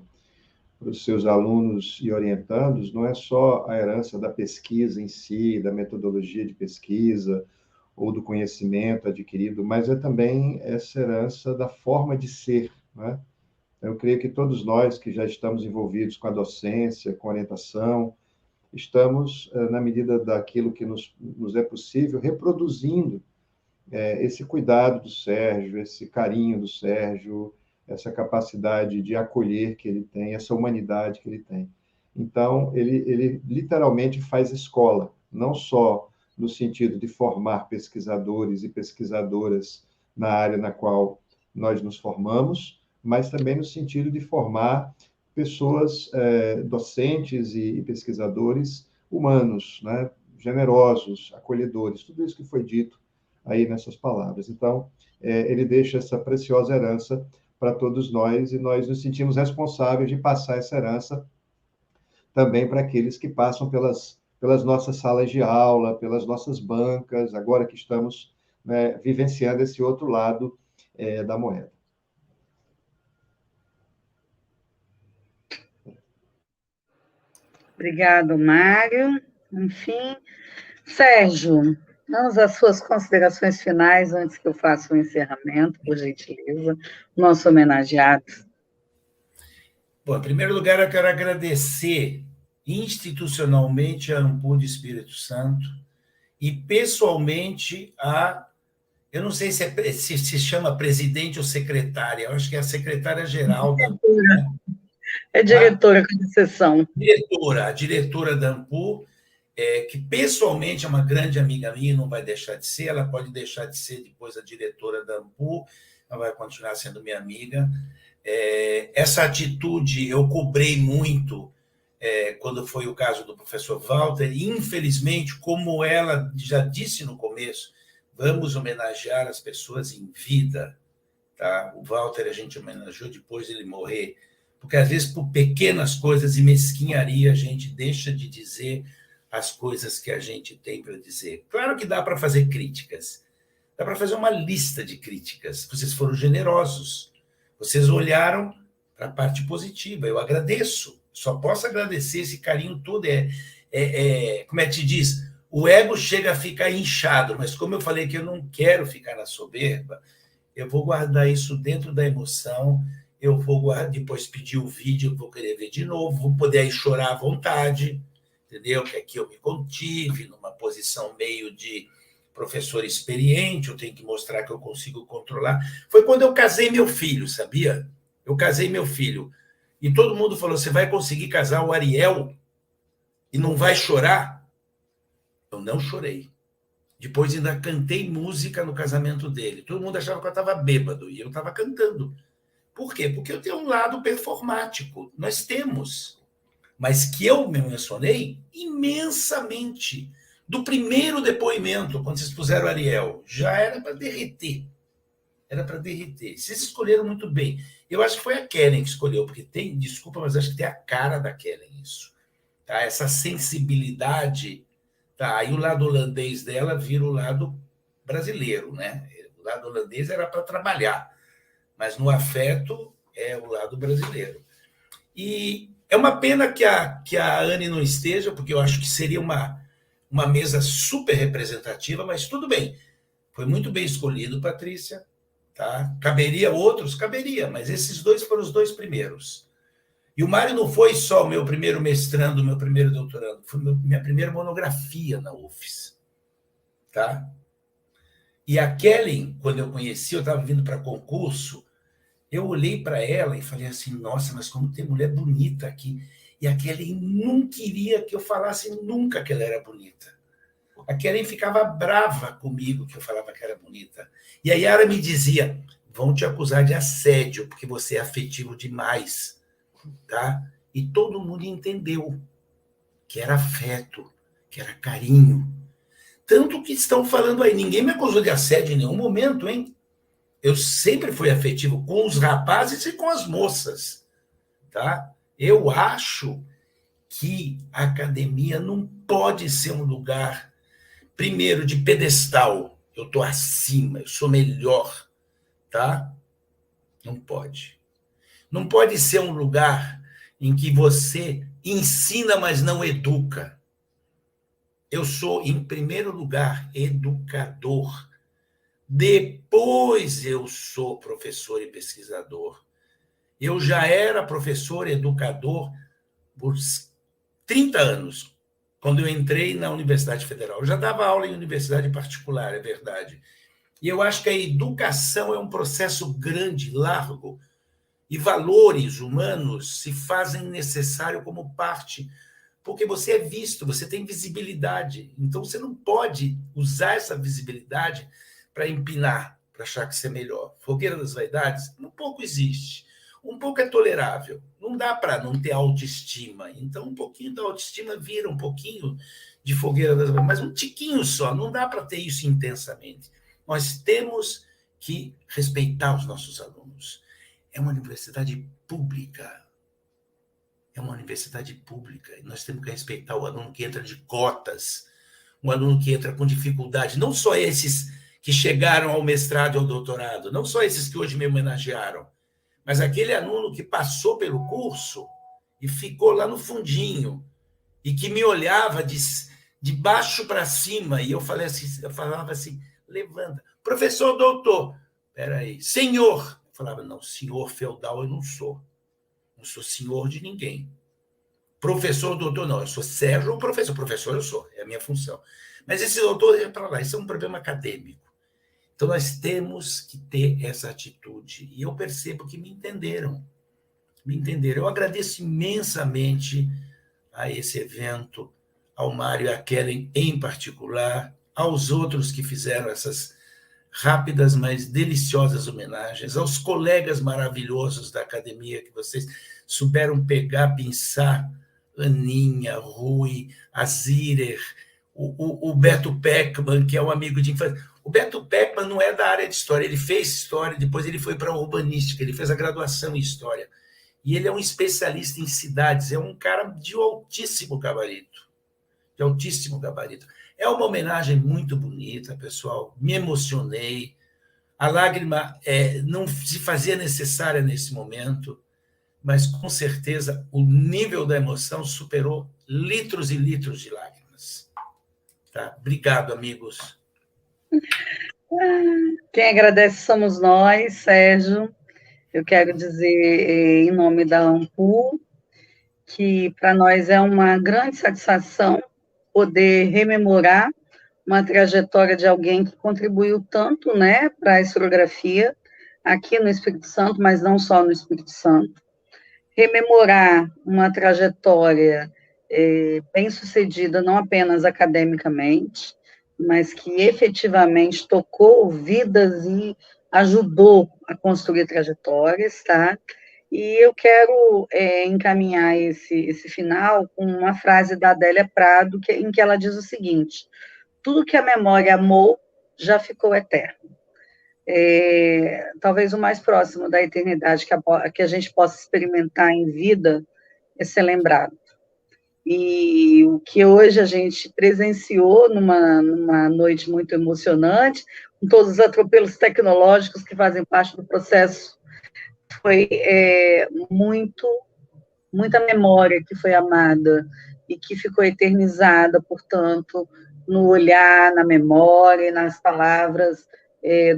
para os seus alunos e orientandos não é só a herança da pesquisa em si, da metodologia de pesquisa ou do conhecimento adquirido, mas é também essa herança da forma de ser, né? Eu creio que todos nós que já estamos envolvidos com a docência, com a orientação, estamos, na medida daquilo que nos é possível, reproduzindo esse cuidado do Sérgio, esse carinho do Sérgio, essa capacidade de acolher que ele tem, essa humanidade que ele tem. Então, ele literalmente faz escola, não só no sentido de formar pesquisadores e pesquisadoras na área na qual nós nos formamos, mas também no sentido de formar pessoas, docentes e pesquisadores humanos, né? Generosos, acolhedores, tudo isso que foi dito aí nessas palavras. Então, ele deixa essa preciosa herança para todos nós, e nós nos sentimos responsáveis de passar essa herança também para aqueles que passam pelas nossas salas de aula, pelas nossas bancas, agora que estamos, né, vivenciando esse outro lado da moeda. Obrigado, Mário. Enfim, Sérgio, vamos às suas considerações finais antes que eu faça o encerramento, por gentileza, nosso homenageado. Bom, em primeiro lugar, eu quero agradecer institucionalmente a Ampul de Espírito Santo e pessoalmente eu não sei se se chama presidente ou secretária, eu acho que é a secretária-geral da Ampul, né? É diretora, com exceção. A diretora da Ampul, que pessoalmente é uma grande amiga minha, não vai deixar de ser, ela pode deixar de ser depois a diretora da Ampul, ela vai continuar sendo minha amiga. Essa atitude eu cobrei muito quando foi o caso do professor Walter, e infelizmente, como ela já disse no começo, vamos homenagear as pessoas em vida. Tá? O Walter a gente homenageou depois de ele morrer, porque às vezes por pequenas coisas e mesquinharia a gente deixa de dizer as coisas que a gente tem para dizer. Claro que dá para fazer críticas, dá para fazer uma lista de críticas, vocês foram generosos, vocês olharam para a parte positiva, eu agradeço. Só posso agradecer esse carinho todo. Como é que te diz? O ego chega a ficar inchado, mas como eu falei que eu não quero ficar na soberba, eu vou guardar isso dentro da emoção, eu vou depois pedir o vídeo, eu vou querer ver de novo, vou poder aí chorar à vontade, entendeu? Que aqui eu me contive numa posição meio de professor experiente, eu tenho que mostrar que eu consigo controlar. Foi quando eu casei meu filho, sabia? Eu casei meu filho. E todo mundo falou, você vai conseguir casar o Ariel e não vai chorar? Eu não chorei. Depois ainda cantei música no casamento dele. Todo mundo achava que eu estava bêbado e eu estava cantando. Por quê? Porque eu tenho um lado performático. Nós temos. Mas que eu me emocionei imensamente. Do primeiro depoimento, quando vocês puseram o Ariel, já era para derreter. Era para derreter. Vocês escolheram muito bem. Eu acho que foi a Kellen que escolheu, porque tem, desculpa, mas acho que tem a cara da Kellen isso. Tá? Essa sensibilidade, tá? Aí o lado holandês dela vira o lado brasileiro, né? O lado holandês era para trabalhar, mas no afeto é o lado brasileiro. E é uma pena que a Anne não esteja, porque eu acho que seria uma mesa super representativa, mas tudo bem. Foi muito bem escolhido, Patrícia. Tá? Caberia outros? Caberia, mas esses dois foram os dois primeiros. E o Mário não foi só o meu primeiro mestrando, o meu primeiro doutorando, foi minha primeira monografia na UFES. Tá? E a Kellen, quando eu conheci, eu estava vindo para concurso, eu olhei para ela e falei assim, nossa, mas como tem mulher bonita aqui. E a Kellen não queria que eu falasse nunca que ela era bonita. A Kellen ficava brava comigo que eu falava que era bonita. E a Yara me dizia, vão te acusar de assédio, porque você é afetivo demais. Tá? E todo mundo entendeu que era afeto, que era carinho. Tanto que estão falando aí, ninguém me acusou de assédio em nenhum momento, hein? Eu sempre fui afetivo com os rapazes e com as moças. Tá? Eu acho que a academia não pode ser um lugar, primeiro, de pedestal. Eu estou acima, eu sou melhor. Tá? Não pode. Não pode ser um lugar em que você ensina, mas não educa. Eu sou, em primeiro lugar, educador. Depois eu sou professor e pesquisador. Eu já era professor e educador por 30 anos, quando eu entrei na Universidade Federal. Eu já dava aula em universidade particular, é verdade. E eu acho que a educação é um processo grande, largo, e valores humanos se fazem necessário como parte, porque você é visto, você tem visibilidade. Então, você não pode usar essa visibilidade para empinar, para achar que você é melhor. Fogueira das vaidades, um pouco existe. Um pouco é tolerável. Não dá para não ter autoestima. Então, um pouquinho da autoestima vira um pouquinho de fogueira das vaidades, mas um tiquinho só. Não dá para ter isso intensamente. Nós temos que respeitar os nossos alunos. É uma universidade pública. É uma universidade pública. E nós temos que respeitar o aluno que entra de cotas, um aluno que entra com dificuldade, não só esses que chegaram ao mestrado e ao doutorado, não só esses que hoje me homenagearam, mas aquele aluno que passou pelo curso e ficou lá no fundinho e que me olhava de baixo para cima, e eu falava assim, levanta. Professor, doutor, peraí, senhor. Eu falava, não, senhor feudal eu não sou. Não sou senhor de ninguém. Professor, doutor, não. Eu sou Sérgio ou professor. Professor eu sou, é a minha função. Mas esse doutor é para lá, isso é um problema acadêmico. Então, nós temos que ter essa atitude. E eu percebo que me entenderam. Me entenderam. Eu agradeço imensamente a esse evento, ao Mário e à Kellen em particular, aos outros que fizeram essas rápidas, mas deliciosas homenagens, aos colegas maravilhosos da academia que vocês souberam pegar, pinçar, Aninha, Rui, Azirer, o Beto Peckman, que é um amigo de infância. O Beto Peckman não é da área de história, ele fez história, depois ele foi para a urbanística, ele fez a graduação em história. E ele é um especialista em cidades, é um cara de altíssimo gabarito. De altíssimo gabarito. É uma homenagem muito bonita, pessoal. Me emocionei. A lágrima não se fazia necessária nesse momento, mas, com certeza, o nível da emoção superou litros e litros de lágrimas. Tá? Obrigado, amigos. Quem agradece somos nós, Sérgio. Eu quero dizer, em nome da AMPU, que para nós é uma grande satisfação poder rememorar uma trajetória de alguém que contribuiu tanto, né, para a historiografia aqui no Espírito Santo, mas não só no Espírito Santo. Rememorar uma trajetória bem-sucedida, não apenas academicamente, mas que efetivamente tocou vidas e ajudou a construir trajetórias, tá? E eu quero encaminhar esse final com uma frase da Adélia Prado, em que ela diz o seguinte: tudo que a memória amou já ficou eterno. Talvez o mais próximo da eternidade que a gente possa experimentar em vida é ser lembrado. E o que hoje a gente presenciou numa noite muito emocionante, com todos os atropelos tecnológicos que fazem parte do processo, foi muita memória que foi amada e que ficou eternizada, portanto, no olhar, na memória, nas palavras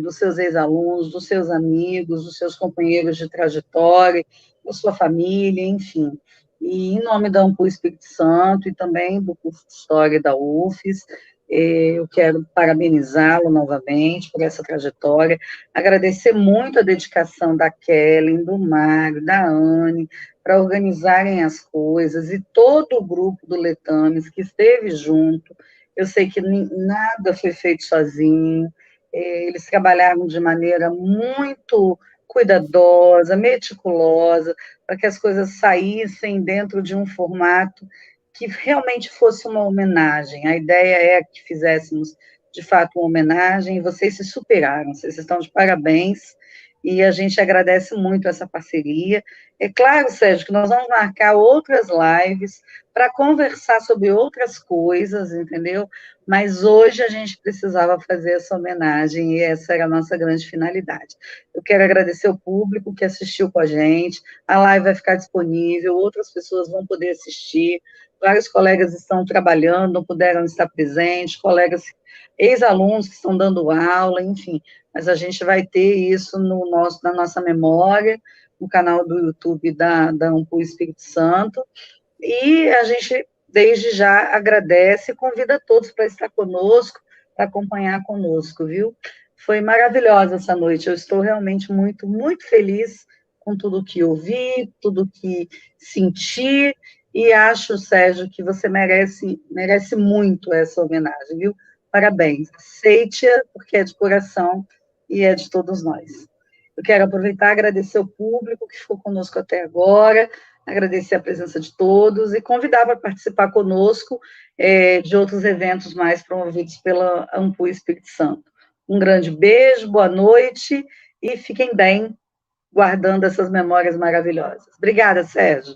dos seus ex-alunos, dos seus amigos, dos seus companheiros de trajetória, da sua família, enfim. E em nome da AMPU Espírito Santo e também do curso de História da UFES, eu quero parabenizá-lo novamente por essa trajetória, agradecer muito a dedicação da Kellen, do Mário, da Anne, para organizarem as coisas, e todo o grupo do Letames que esteve junto. Eu sei que nada foi feito sozinho, eles trabalharam de maneira muito cuidadosa, meticulosa, para que as coisas saíssem dentro de um formato que realmente fosse uma homenagem. A ideia é que fizéssemos, de fato, uma homenagem, e vocês se superaram, vocês estão de parabéns, e a gente agradece muito essa parceria. É claro, Sérgio, que nós vamos marcar outras lives para conversar sobre outras coisas, entendeu? Mas hoje a gente precisava fazer essa homenagem, e essa era a nossa grande finalidade. Eu quero agradecer ao público que assistiu com a gente, a live vai ficar disponível, outras pessoas vão poder assistir, vários colegas estão trabalhando, não puderam estar presentes, colegas, ex-alunos que estão dando aula, enfim, mas a gente vai ter isso na nossa memória, no canal do YouTube da AMPU Espírito Santo, e a gente, desde já, agradece e convida todos para estar conosco, para acompanhar conosco, viu? Foi maravilhosa essa noite, eu estou realmente muito, muito feliz com com tudo que ouvi, tudo que senti, e acho, Sérgio, que você merece muito essa homenagem, viu? Parabéns. Aceite-a, porque é de coração e é de todos nós. Eu quero aproveitar e agradecer o público que ficou conosco até agora, agradecer a presença de todos e convidar para participar conosco de outros eventos mais promovidos pela Ampu Espírito Santo. Um grande beijo, boa noite e fiquem bem, guardando essas memórias maravilhosas. Obrigada, Sérgio.